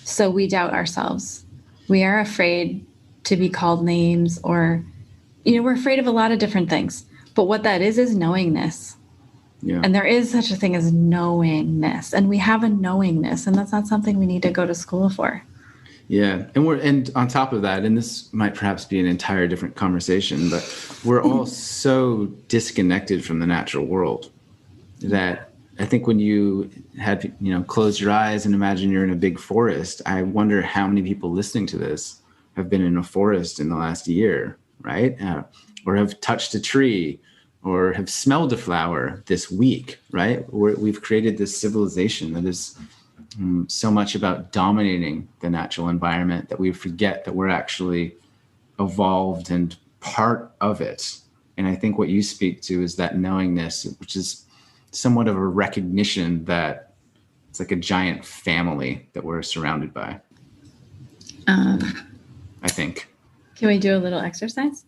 So we doubt ourselves. We are afraid to be called names, or, we're afraid of a lot of different things. But what that is knowingness. Yeah. And there is such a thing as knowingness. And we have a knowingness, and that's not something we need to go to school for. Yeah. And on top of that, and this might perhaps be an entire different conversation, but we're all so disconnected from the natural world that I think when you had, close your eyes and imagine you're in a big forest, I wonder how many people listening to this have been in a forest in the last year, right? Or have touched a tree or have smelled a flower this week, right? We've created this civilization that is so much about dominating the natural environment that we forget that we're actually evolved and part of it. And I think what you speak to is that knowingness, which is somewhat of a recognition that it's like a giant family that we're surrounded by. I think. Can we do a little exercise?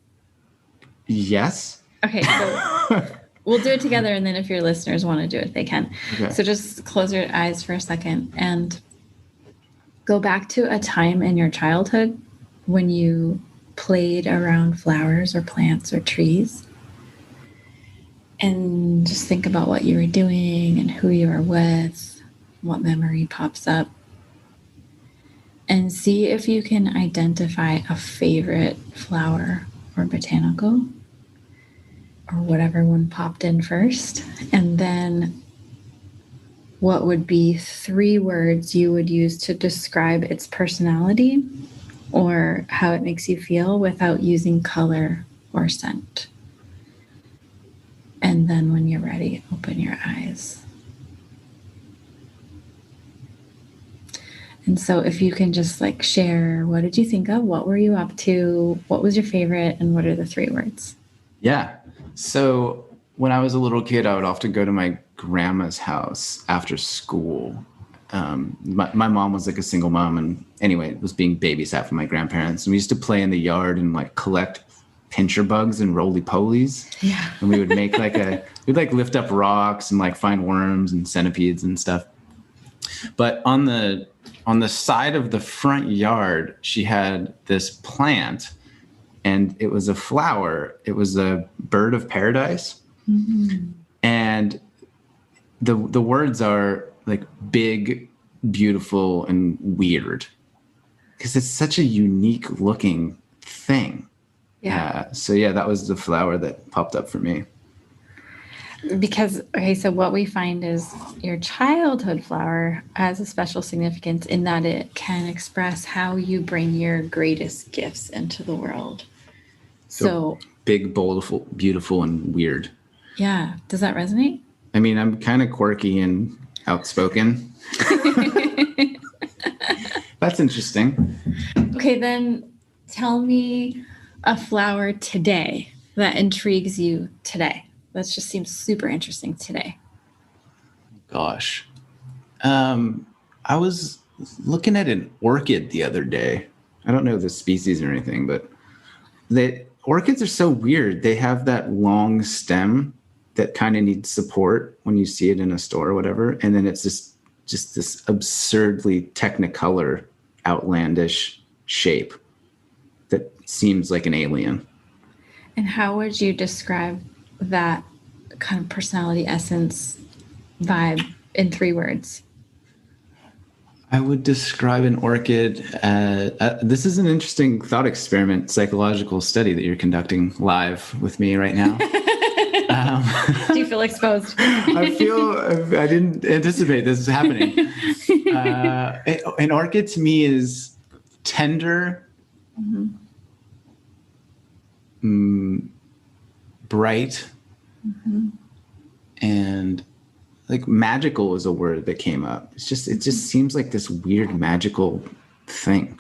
Yes. Okay, so we'll do it together, and then if your listeners want to do it, they can. Okay. So just close your eyes for a second and go back to a time in your childhood when you played around flowers or plants or trees. And just think about what you were doing and who you were with, what memory pops up. And see if you can identify a favorite flower or botanical, or whatever one popped in first. And then what would be 3 words you would use to describe its personality or how it makes you feel without using color or scent. And then when you're ready, open your eyes. And so if you can just like share, what did you think of? What were you up to? What was your favorite? And what are the 3 words? Yeah. So when I was a little kid, I would often go to my grandma's house after school. My mom was like a single mom, and anyway, was being babysat from my grandparents. And we used to play in the yard and like collect pincher bugs and roly-polies. Yeah. And we would make we'd like lift up rocks and like find worms and centipedes and stuff. But on the side of the front yard, she had this plant, and it was a flower. It was a bird of paradise. Mm-hmm. And the words are like big, beautiful, and weird, because it's such a unique looking thing. Yeah. So that was the flower that popped up for me. Because, okay, so what we find is your childhood flower has a special significance in that it can express how you bring your greatest gifts into the world. So big, beautiful, and weird. Yeah. Does that resonate? I mean, I'm kind of quirky and outspoken. That's interesting. Okay, then tell me a flower today that intrigues you today. That just seems super interesting today. Gosh. I was looking at an orchid the other day. I don't know the species or anything, but the orchids are so weird. They have that long stem that kind of needs support when you see it in a store or whatever. And then it's just this absurdly technicolor, outlandish shape that seems like an alien. And how would you describe that kind of personality essence vibe in 3 words? I would describe an orchid. This is an interesting thought experiment, psychological study that you're conducting live with me right now. Do you feel exposed? I didn't anticipate this happening. An orchid to me is tender, bright, and like magical is a word that came up. It just seems like this weird magical thing.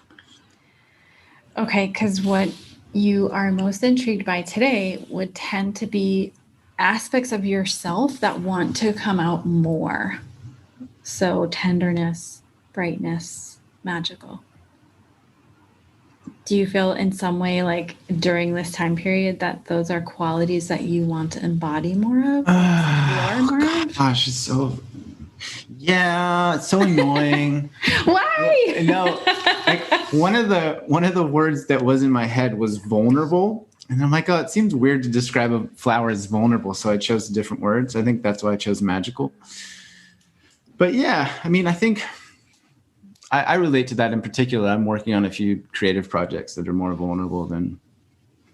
Okay, because what you are most intrigued by today would tend to be aspects of yourself that want to come out more. So tenderness, brightness, magical. Do you feel in some way like during this time period that those are qualities that you want to embody more of? Gosh, it's so annoying. Why? No, like one of the words that was in my head was vulnerable. And I'm like, oh, it seems weird to describe a flower as vulnerable. So I chose different words. I think that's why I chose magical. But yeah, I mean, I think I relate to that in particular. I'm working on a few creative projects that are more vulnerable than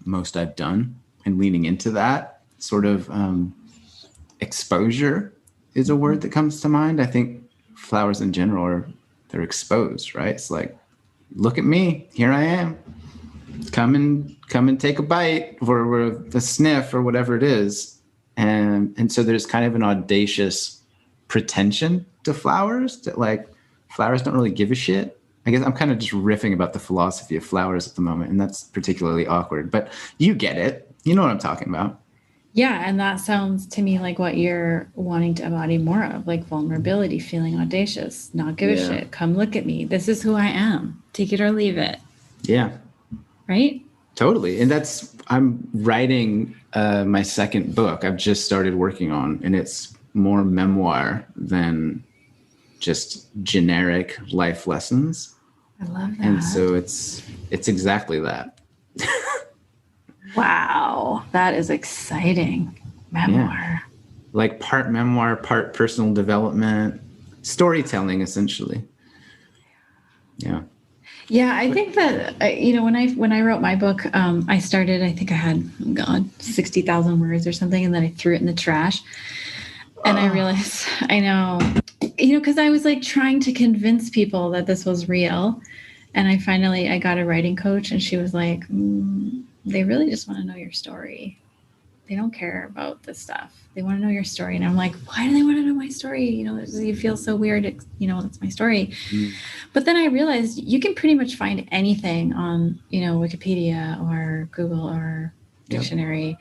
most I've done, and leaning into that sort of exposure is a word that comes to mind. I think flowers in general they're exposed, right? It's like, look at me, here I am. Come and take a bite or a sniff or whatever it is. And so there's kind of an audacious pretension to flowers that like flowers don't really give a shit. I guess I'm kind of just riffing about the philosophy of flowers at the moment, and that's particularly awkward, but you get it. You know what I'm talking about. Yeah, and that sounds to me like what you're wanting to embody more of, like vulnerability, feeling audacious, not give a shit. Come look at me. This is who I am. Take it or leave it. Yeah. Right? Totally. And I'm writing my second book I've just started working on, and it's more memoir than just generic life lessons. I love that. And so it's exactly that. Wow, that is exciting. Memoir. Yeah. Like part memoir, part personal development, storytelling, essentially. Yeah. Yeah, I think that, when I wrote my book, I started, I think I had, 60,000 words or something, and then I threw it in the trash. And I realized, I know, because I was like trying to convince people that this was real. And I got a writing coach, and she was like, they really just want to know your story. They don't care about this stuff. They want to know your story. And I'm like, why do they want to know my story? You feel so weird. It's my story. But then I realized you can pretty much find anything on, Wikipedia or Google or dictionary.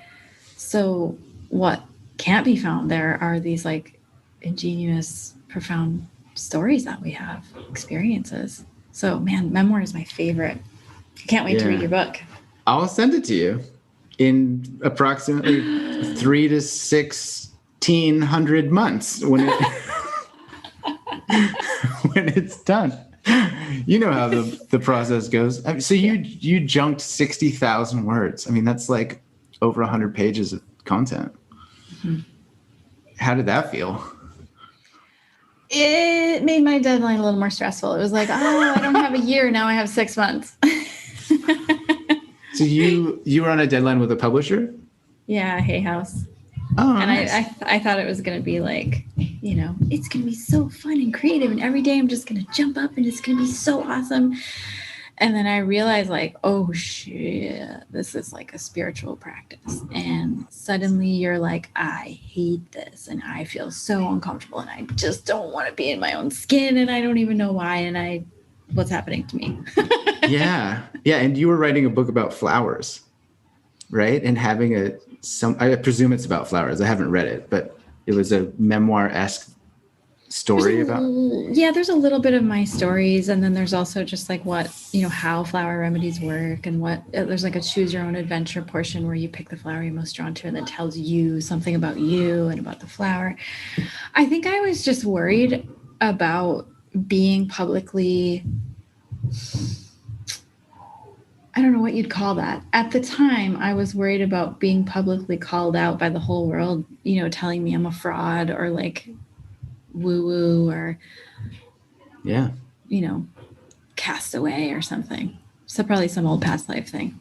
So what can't be found there are these like ingenious, profound stories that we have, experiences. So man, memoir is my favorite. I can't wait to read your book. I'll send it to you in approximately 300 to 1,600 months when it's done. You know how the process goes. So you junked 60,000 words. I mean, that's like over 100 pages of content. Mm-hmm. How did that feel? It made my deadline a little more stressful. It was like, I don't have a year. Now I have 6 months. So you were on a deadline with a publisher? Yeah, Hay House. Oh, and nice. I thought it was going to be like, it's going to be so fun and creative. And every day I'm just going to jump up and it's going to be so awesome. And then I realized like, oh shit, this is like a spiritual practice. And suddenly you're like, I hate this. And I feel so uncomfortable. And I just don't want to be in my own skin. And I don't even know why. And what's happening to me? Yeah. And you were writing a book about flowers, right? And having I presume it's about flowers. I haven't read it, but it was a memoir-esque story about. Yeah, there's a little bit of my stories. And then there's also just like how flower remedies work, and there's like a choose your own adventure portion where you pick the flower you're most drawn to, and then tells you something about you and about the flower. I think I was just worried about being publicly, I don't know what you'd call that. At the time, I was worried about being publicly called out by the whole world, telling me I'm a fraud or like woo-woo or... Yeah. cast away or something. So probably some old past life thing.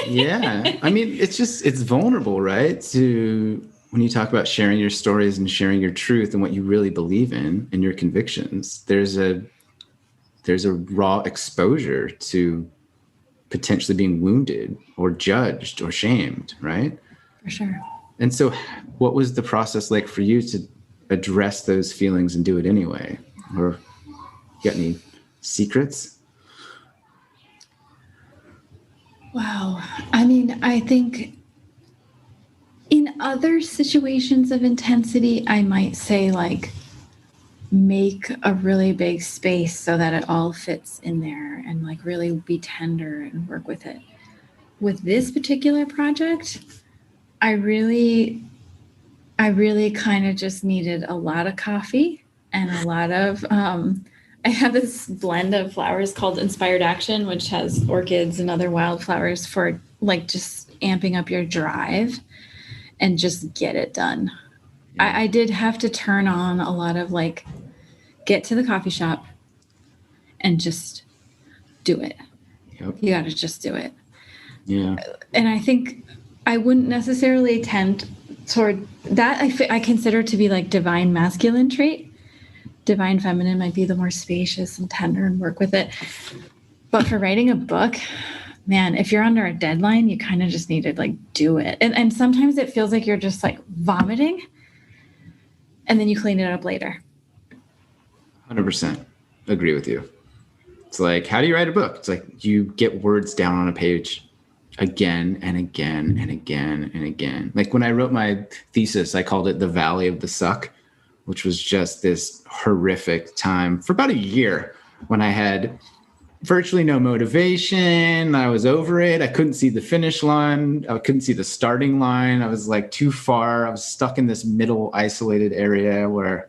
Yeah. I mean, it's vulnerable, right? When you talk about sharing your stories and sharing your truth and what you really believe in and your convictions, there's a raw exposure to potentially being wounded or judged or shamed, right? For sure. And so what was the process like for you to address those feelings and do it anyway? Or you got any secrets? Wow. I mean, I think in other situations of intensity, I might say like make a really big space so that it all fits in there and like really be tender and work with it. With this particular project, I really kind of just needed a lot of coffee and a lot of, I have this blend of flowers called Inspired Action, which has orchids and other wildflowers for like just amping up your drive and just get it done. Yeah. I did have to turn on a lot of like, get to the coffee shop and just do it. Yep. You got to just do it. Yeah. And I think I wouldn't necessarily tend toward that. I consider to be like divine masculine trait. Divine feminine might be the more spacious and tender and work with it. But for writing a book, man, if you're under a deadline, you kind of just need to like do it. And sometimes it feels like you're just like vomiting and then you clean it up later. 100% agree with you. It's like, how do you write a book? It's like you get words down on a page again and again and again and again. Like when I wrote my thesis, I called it The Valley of the Suck, which was just this horrific time for about a year when I had virtually no motivation. I was over it. I couldn't see the finish line. I couldn't see the starting line. I was like too far. I was stuck in this middle isolated area where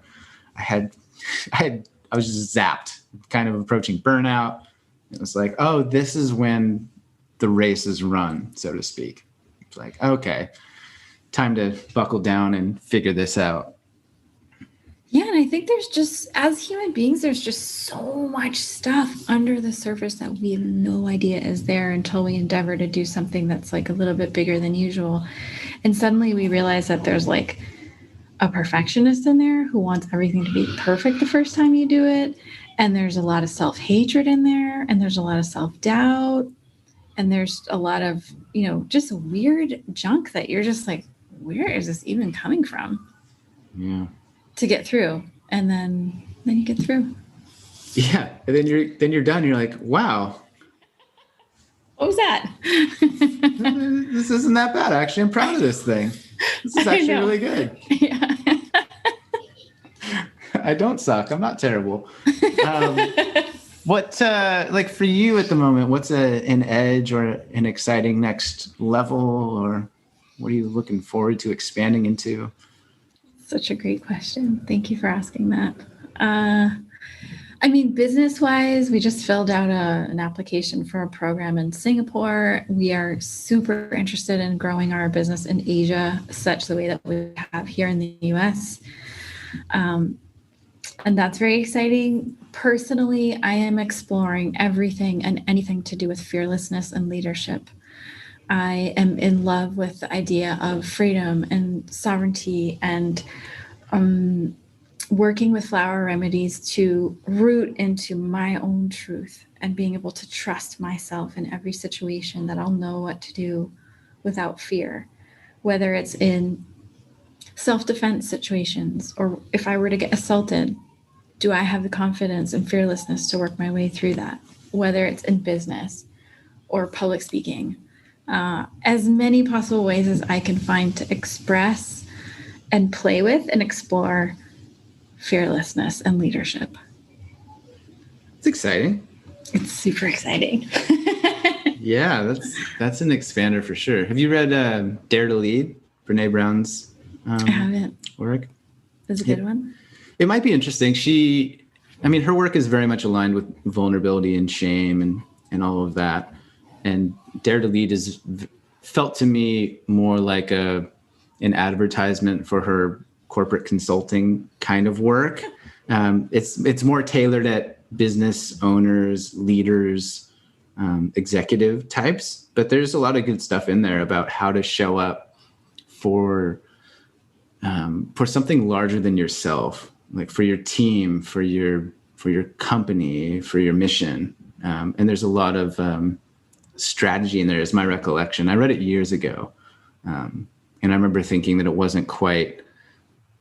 I was just zapped, kind of approaching burnout. It was like, oh, this is when the race is run, so to speak. It's like, okay, time to buckle down and figure this out. Yeah, and I think there's just, as human beings, there's just so much stuff under the surface that we have no idea is there until we endeavor to do something that's like a little bit bigger than usual. And suddenly we realize that there's like a perfectionist in there who wants everything to be perfect the first time you do it. And there's a lot of self-hatred in there, and there's a lot of self-doubt, and there's a lot of, just weird junk that you're just like, where is this even coming from? Yeah. To get through, and then you get through. Yeah, and then you're done. You're like, wow, what was that? This isn't that bad. Actually, I'm proud of this thing. This is actually really good. Yeah. I don't suck. I'm not terrible. What like for you at the moment? What's an edge or an exciting next level, or what are you looking forward to expanding into? Such a great question. Thank you for asking that. Business-wise, we just filled out an application for a program in Singapore. We are super interested in growing our business in Asia, such the way that we have here in the US. And that's very exciting. Personally, I am exploring everything and anything to do with fearlessness and leadership. I am in love with the idea of freedom and sovereignty and working with flower remedies to root into my own truth and being able to trust myself in every situation, that I'll know what to do without fear, whether it's in self-defense situations or if I were to get assaulted, do I have the confidence and fearlessness to work my way through that, whether it's in business or public speaking. As many possible ways as I can find to express and play with and explore fearlessness and leadership. It's exciting. It's super exciting. Yeah, that's an expander for sure. Have you read Dare to Lead, Brene Brown's I haven't. work? It's a good one. It might be interesting. Her work is very much aligned with vulnerability and shame and all of that. And Dare to Lead felt to me more like an advertisement for her corporate consulting kind of work. It's more tailored at business owners, leaders, executive types, but there's a lot of good stuff in there about how to show up for something larger than yourself, like for your team, for your company, for your mission. And there's a lot of strategy in there, is my recollection. I read it years ago. And I remember thinking that it wasn't quite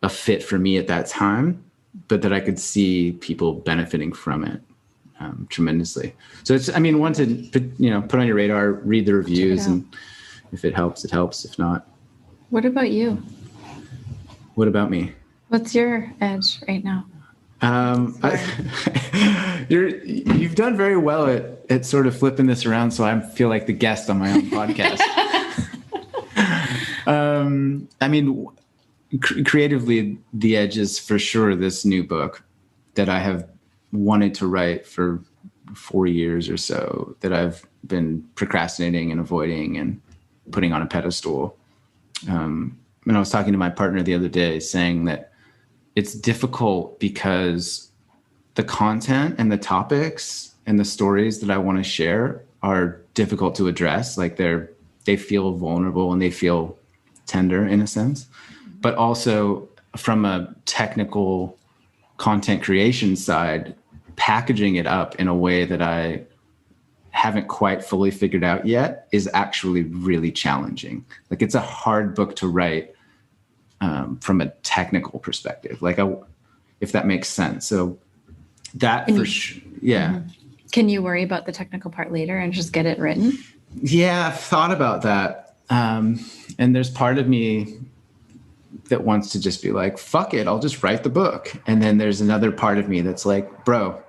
a fit for me at that time, but that I could see people benefiting from it tremendously. So it's, one to put on your radar, read the reviews, and if it helps, it helps. If not. What about you? What about me? What's your edge right now? You've done very well at sort of flipping this around, so I feel like the guest on my own podcast. Creatively, the edge is for sure this new book that I have wanted to write for 4 years or so, that I've been procrastinating and avoiding and putting on a pedestal. And I was talking to my partner the other day, saying that it's difficult because the content and the topics and the stories that I want to share are difficult to address. Like they feel vulnerable and they feel tender in a sense, but also from a technical content creation side, packaging it up in a way that I haven't quite fully figured out yet is actually really challenging. Like it's a hard book to write from a technical perspective, if that makes sense. So that for sure. Yeah. Mm-hmm. Can you worry about the technical part later and just get it written? Yeah, I've thought about that. And there's part of me that wants to just be like, fuck it, I'll just write the book. And then there's another part of me that's like, bro,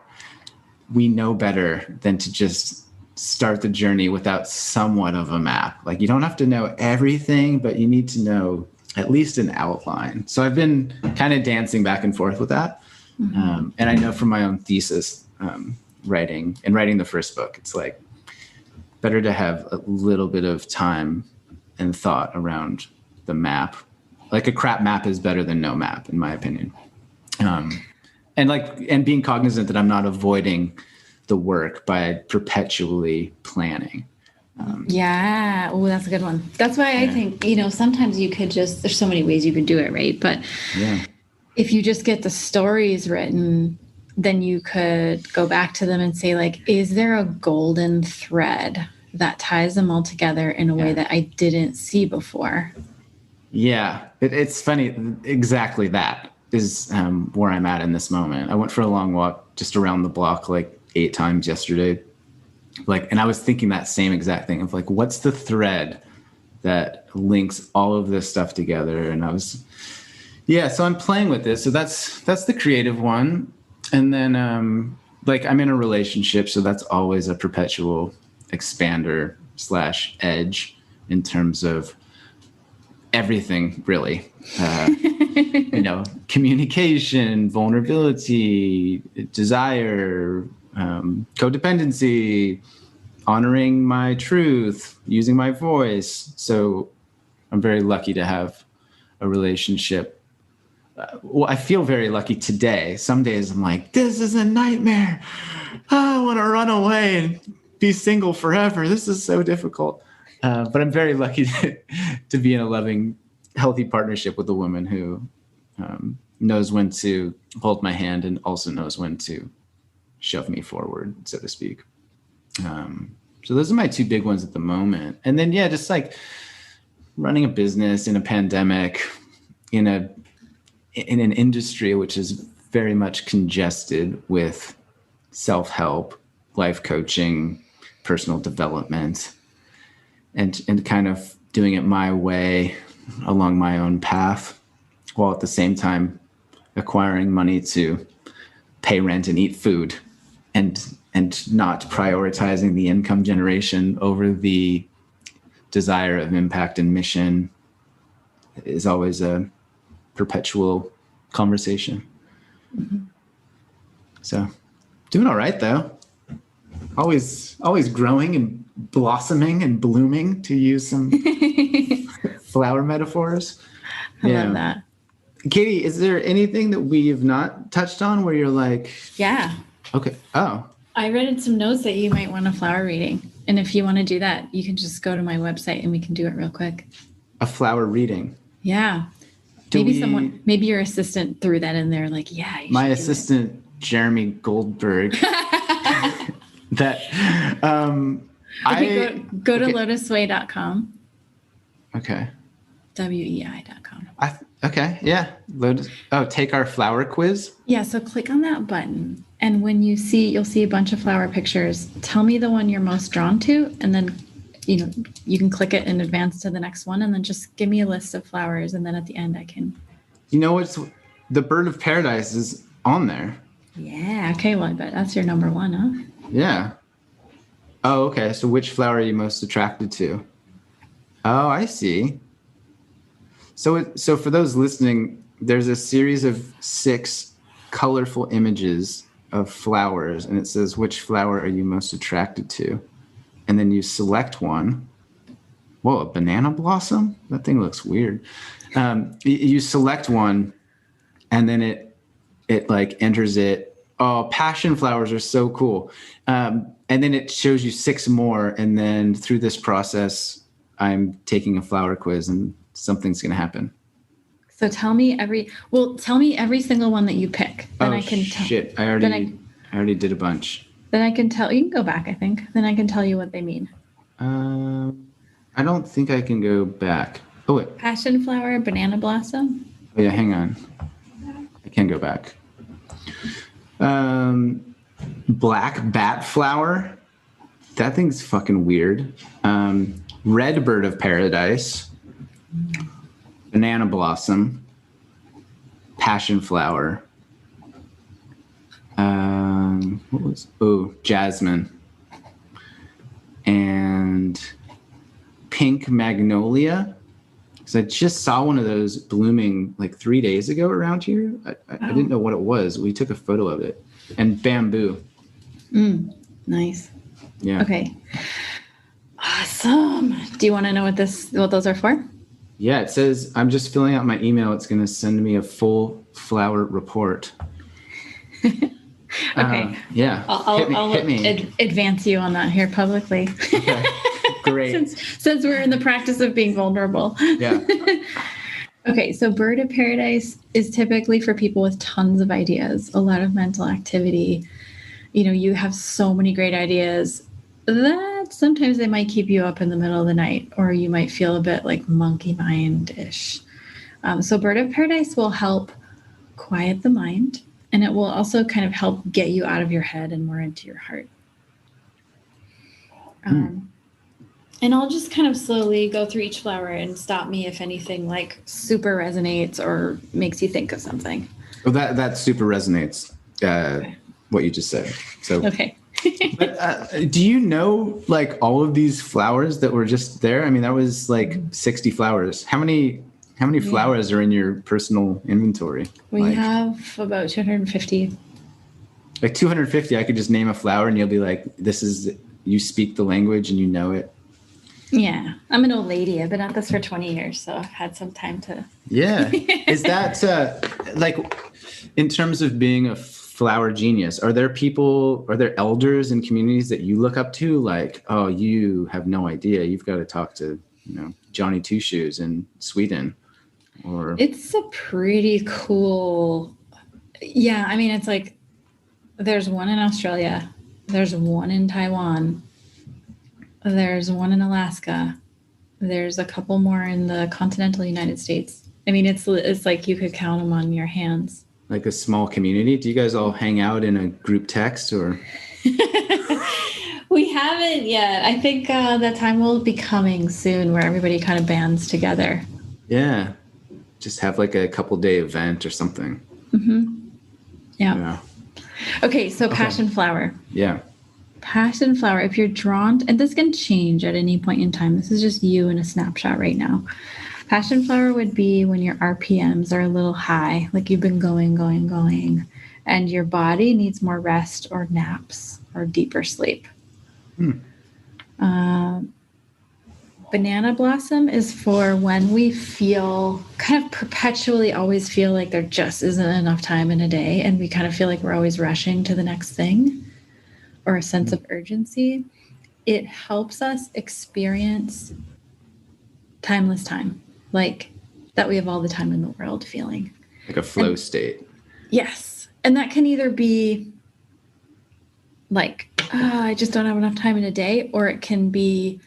we know better than to just start the journey without somewhat of a map. Like you don't have to know everything, but you need to know at least an outline. So I've been kind of dancing back and forth with that. Mm-hmm. And I know from my own thesis writing the first book, it's like better to have a little bit of time and thought around the map. Like a crap map is better than no map, in my opinion. And being cognizant that I'm not avoiding the work by perpetually planning. Yeah. Oh, that's a good one. That's why I think, sometimes you could there's so many ways you could do it, right? But if you just get the stories written, then you could go back to them and say, like, is there a golden thread that ties them all together in a way that I didn't see before? Yeah. It's funny. Exactly that is where I'm at in this moment. I went for a long walk just around the block, like 8 times yesterday. And I was thinking that same exact thing of like, what's the thread that links all of this stuff together? And I was, so I'm playing with this. So that's the creative one. And then, I'm in a relationship, so that's always a perpetual expander / edge in terms of everything, really. Communication, vulnerability, desire, codependency, honoring my truth, using my voice. So I'm very lucky to have a relationship. I feel very lucky today. Some days I'm like, this is a nightmare. I want to run away and be single forever. This is so difficult. But I'm very lucky to be in a loving, healthy partnership with a woman who knows when to hold my hand and also knows when to shove me forward, so to speak. So those are my 2 big ones at the moment. And then, just like running a business in a pandemic, in an industry which is very much congested with self-help, life coaching, personal development, and kind of doing it my way along my own path, while at the same time acquiring money to pay rent and eat food, and not prioritizing the income generation over the desire of impact and mission is always a perpetual conversation. Mm-hmm. So doing all right though. Always growing and blossoming and blooming, to use some flower metaphors. I love that. Katie, is there anything that we have not touched on where you're like, Okay. Oh, I read some notes that you might want a flower reading. And if you want to do that, you can just go to my website and we can do it real quick. a flower reading. Yeah. Maybe your assistant threw that in there like, yeah. My assistant, Jeremy Goldberg. That go to lotuswei.com. Okay. WEI.com. Okay, yeah. Take our flower quiz. Yeah, so click on that button, and when you'll see a bunch of flower pictures. Tell me the one you're most drawn to, and then you can click it in advance to the next one, and then just give me a list of flowers, and then at the end I can. What's the bird of paradise is on there. Yeah. Okay. Well, I bet that's your number one, huh? Yeah. Oh, okay. So which flower are you most attracted to? Oh, I see. So for those listening, there's a series of 6 colorful images of flowers, and it says, which flower are you most attracted to? And then you select one. Whoa, a banana blossom? That thing looks weird. You select one, and then it like enters it. Oh, passion flowers are so cool. And then it shows you 6 more, and then through this process, I'm taking a flower quiz, and something's going to happen. So tell me every single one that you pick. Then I can shit. I already did a bunch. Then I can tell, you can go back, I think. Then I can tell you what they mean. I don't think I can go back. Oh, wait. Passion flower, banana blossom. Oh, yeah, hang on. I can go back. Black bat flower. That thing's fucking weird. Red bird of paradise. Banana blossom. Passion flower. Jasmine. And pink magnolia. Because I just saw one of those blooming like 3 days ago around here. I didn't know what it was. We took a photo of it. And bamboo. Nice. Yeah. Okay. Awesome. Do you want to know what those are for? Yeah, it says, I'm just filling out my email. It's going to send me a full flower report. Okay. Yeah. I'll hit me. Advance you on that here publicly. Okay. Great. since we're in the practice of being vulnerable. Yeah. Okay, so bird of paradise is typically for people with tons of ideas, a lot of mental activity. You have so many great ideas that sometimes they might keep you up in the middle of the night, or you might feel a bit like monkey mind-ish. So bird of paradise will help quiet the mind, and it will also kind of help get you out of your head and more into your heart. And I'll just kind of slowly go through each flower and stop me if anything like super resonates or makes you think of something. Well, that super resonates, okay. What you just said. So okay. But do you know like all of these flowers that were just there? I mean, that was like 60 flowers. How many flowers are in your personal inventory? We have about 250. Like 250, I could just name a flower and you'll be like, you speak the language and you know it. Yeah, I'm an old lady. I've been at this for 20 years, so I've had some time to. Yeah. Is that like in terms of being a flower genius, are there elders in communities that you look up to? Like, oh, you have no idea. You've got to talk to, Johnny Two Shoes in Sweden. Or it's a pretty cool. Yeah, I mean, it's like there's one in Australia, there's one in Taiwan. There's one in Alaska. There's a couple more in the continental United States. I mean, it's like you could count them on your hands. Like a small community? Do you guys all hang out in a group text or? We haven't yet. I think that time will be coming soon where everybody kind of bands together. Yeah. Just have like a couple-day event or something. Mm-hmm. Yeah. Okay, so passion flower. Yeah. Passion flower, if you're drawn, and this can change at any point in time. This is just you in a snapshot right now. Passion flower would be when your RPMs are a little high, like you've been going, and your body needs more rest or naps or deeper sleep. banana blossom is for when we feel kind of perpetually always feel like there just isn't enough time in a day, and we kind of feel like we're always rushing to the next thing, or a sense of urgency. It helps us experience timeless time, like that we have all the time in the world feeling. Like a flow state. Yes. And that can either be like, I just don't have enough time in a day, or it can be,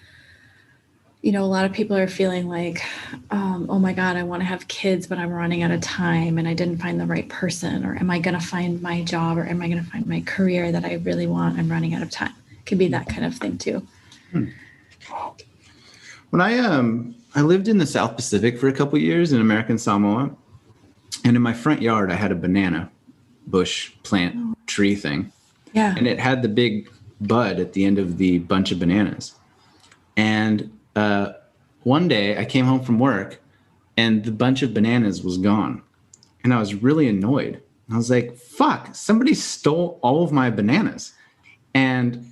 a lot of people are feeling like, oh my God, I want to have kids, but I'm running out of time and I didn't find the right person, or am I going to find my job, or am I going to find my career that I really want? I'm running out of time. It could be that kind of thing too. When I lived in the South Pacific for a couple of years in American Samoa, and in my front yard, I had a banana bush plant tree thing. Yeah. And it had the big bud at the end of the bunch of bananas. And one day I came home from work and the bunch of bananas was gone. And I was really annoyed. I was like, fuck, somebody stole all of my bananas. And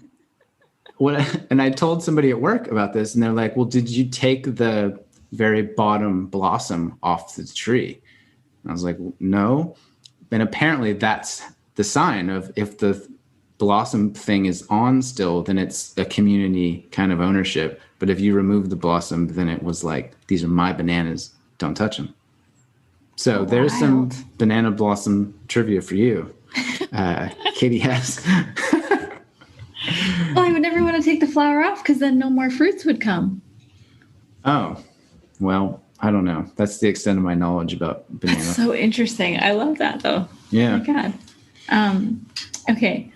I told somebody at work about this, and they're like, well, did you take the very bottom blossom off the tree? And I was like, no. And apparently that's the sign of, if the blossom thing is on still, then it's a community kind of ownership. But if you remove the blossom, then it was like, these are my bananas, don't touch them. So there's some banana blossom trivia for you, Katie Hess. Well, I would never want to take the flower off, because then no more fruits would come. Oh, well, I don't know. That's the extent of my knowledge about banana. That's so interesting. I love that, though. Yeah. Oh my God. Okay.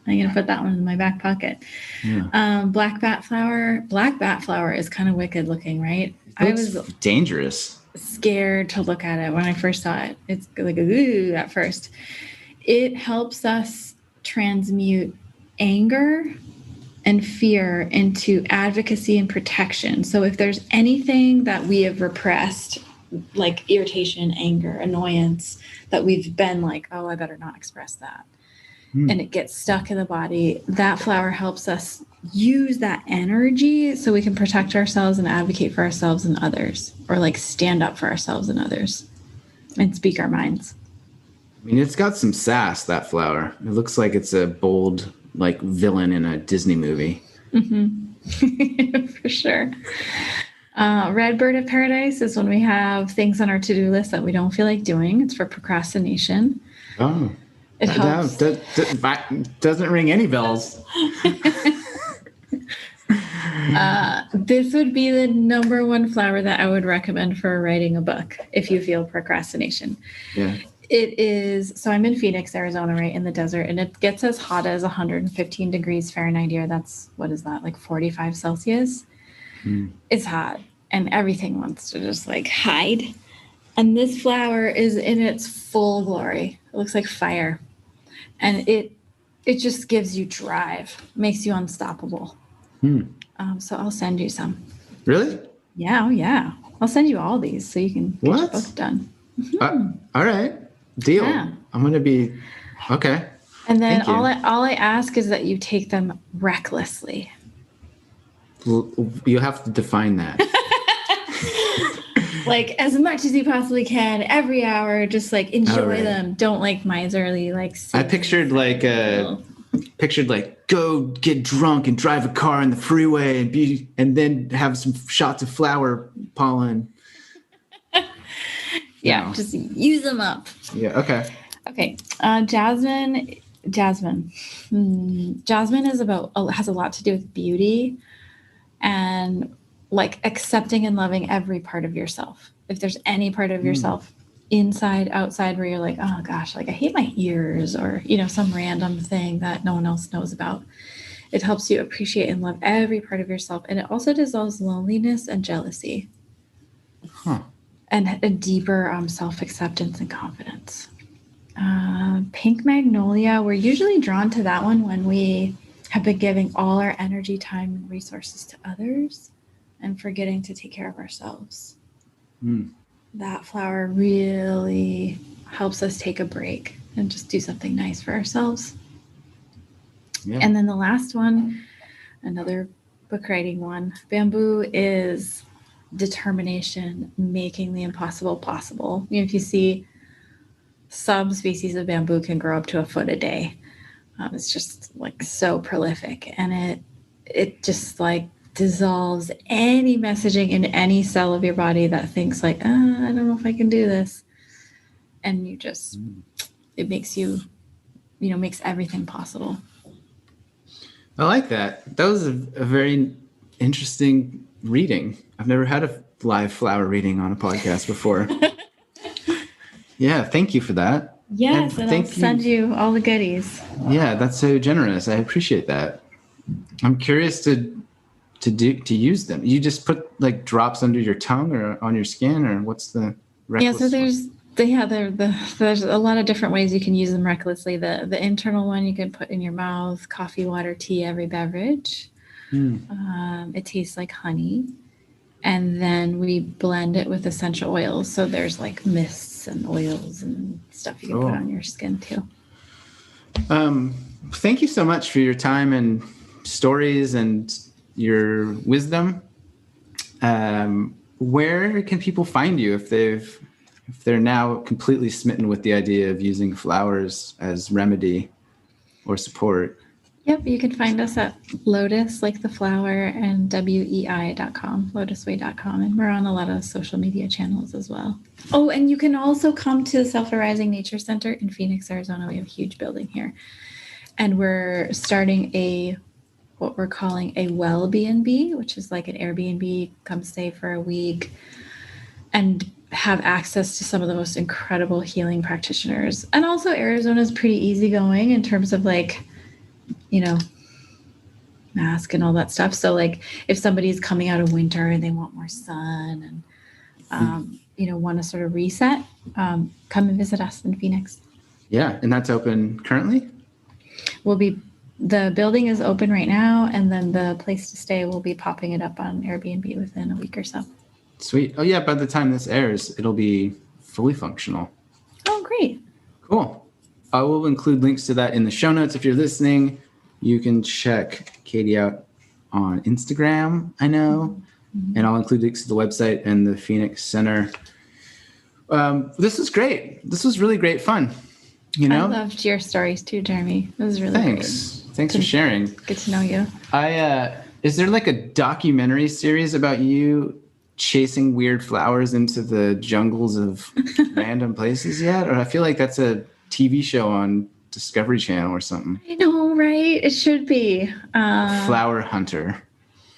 I'm going to put that one in my back pocket. Yeah. Black bat flower. Black bat flower is kind of wicked looking, right? I was dangerous. Scared to look at it when I first saw it. It's like, ooh, at first. It helps us transmute anger and fear into advocacy and protection. So if there's anything that we have repressed, like irritation, anger, annoyance, that we've been like, oh, I better not express that, and it gets stuck in the body, that flower helps us use that energy so we can protect ourselves and advocate for ourselves and others, or like stand up for ourselves and others and speak our minds. I mean, it's got some sass, that flower. It looks like it's a bold, like, villain in a Disney movie. Mm-hmm. For sure. Red bird of paradise is when we have things on our to-do list that we don't feel like doing. It's for procrastination. Oh, it helps. Doesn't ring any bells. This would be the number one flower that I would recommend for writing a book if you feel procrastination. Yeah. It is, so I'm in Phoenix, Arizona, right in the desert, and it gets as hot as 115 degrees Fahrenheit here. That's, what is that, like 45 Celsius? It's hot, and everything wants to just like hide. And this flower is in its full glory. It looks like fire. And it just gives you drive, makes you unstoppable. So I'll send you some. Really? Yeah, oh yeah. I'll send you all these so you can get your book done. All right. Deal. Yeah. I'm going to be, okay. And then all I ask is that you take them recklessly. You have to define that. Like as much as you possibly can, every hour, just like enjoy them. Don't like miserly, like. I pictured like go get drunk and drive a car in the freeway and then have some shots of flower pollen. Yeah, just use them up. Yeah. Okay. Okay. Jasmine. Jasmine has a lot to do with beauty and like accepting and loving every part of yourself. If there's any part of yourself, inside, outside, where you're like, oh gosh, like I hate my ears, or some random thing that no one else knows about, it helps you appreciate and love every part of yourself, and it also dissolves loneliness and jealousy. And a deeper self-acceptance and confidence. Pink magnolia, we're usually drawn to that one when we have been giving all our energy, time, and resources to others and forgetting to take care of ourselves. That flower really helps us take a break and just do something nice for ourselves. Yeah. And then the last one, another book writing one. Bamboo is determination, making the impossible possible. You know, if you see some species of bamboo can grow up to a foot a day. It's just like so prolific, and it just like dissolves any messaging in any cell of your body that thinks like, I don't know if I can do this. And you just, it makes you, makes everything possible. I like that. That was a very interesting reading. I've never had a live flower reading on a podcast before. Yeah, thank you for that. Yes, and I'll send you all the goodies. Yeah, that's so generous. I appreciate that. I'm curious to use them. You just put like drops under your tongue or on your skin, or what's the reckless? Yeah, so there's a lot of different ways you can use them recklessly. The internal one you can put in your mouth, coffee, water, tea, every beverage. It tastes like honey. And then we blend it with essential oils. So there's like mists and oils and stuff you can put on your skin too. Thank you so much for your time and stories and your wisdom. Where can people find you if they're now completely smitten with the idea of using flowers as remedy or support? Yep, you can find us at Lotus, like the flower, and WEI.com, LOTUSWEI.com, and we're on a lot of social media channels as well. Oh, and you can also come to the Self-Arising Nature Center in Phoenix, Arizona. We have a huge building here, and we're starting what we're calling a well B&B, which is like an Airbnb, come stay for a week, and have access to some of the most incredible healing practitioners. And also Arizona is pretty easygoing in terms of like, mask and all that stuff. So like if somebody's coming out of winter and they want more sun and, want to sort of reset, come and visit us in Phoenix. Yeah. And that's open currently? The building is open right now. And then the place to stay will be popping it up on Airbnb within a week or so. Sweet. Oh yeah. By the time this airs, it'll be fully functional. Oh, great. Cool. I will include links to that in the show notes. If you're listening, you can check Katie out on Instagram, I know, and I'll include links to the website and the Phoenix Center. This is great. This was really great fun. I loved your stories too, Jeremy. It was really great. Thanks for sharing. Good to know you. Is there like a documentary series about you chasing weird flowers into the jungles of random places yet? Or I feel like that's a TV show on Discovery Channel or something. I know, right? It should be. Flower Hunter.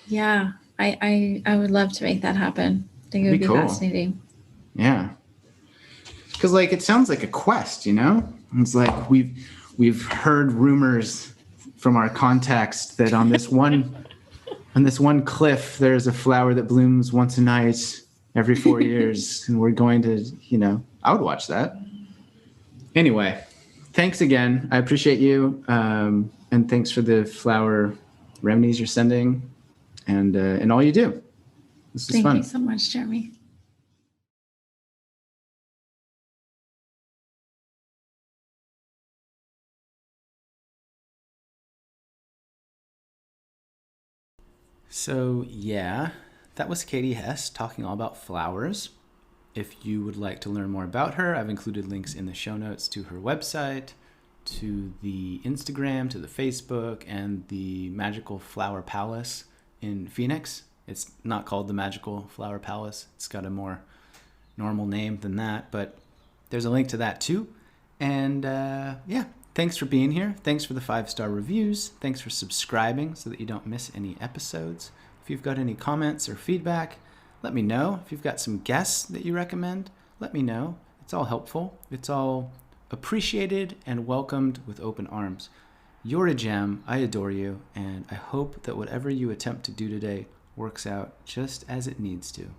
Yeah, I would love to make that happen. I think it would be cool. Fascinating. Yeah, because like it sounds like a quest, It's like we've heard rumors from our contacts that on this one cliff there's a flower that blooms once a night every 4 years, and we're going to, I would watch that. Anyway. Thanks again. I appreciate you. And thanks for the flower remedies you're sending and all you do. This is fun. Thank you so much, Jeremy. So, yeah, that was Katie Hess talking all about flowers. If you would like to learn more about her, I've included links in the show notes to her website, to the Instagram, to the Facebook, and the Magical Flower Palace in Phoenix. It's not called the Magical Flower Palace. It's got a more normal name than that, but there's a link to that too. And thanks for being here. Thanks for the 5-star reviews. Thanks for subscribing so that you don't miss any episodes. If you've got any comments or feedback, let me know. If you've got some guests that you recommend, let me know. It's all helpful. It's all appreciated and welcomed with open arms. You're a gem. I adore you. And I hope that whatever you attempt to do today works out just as it needs to.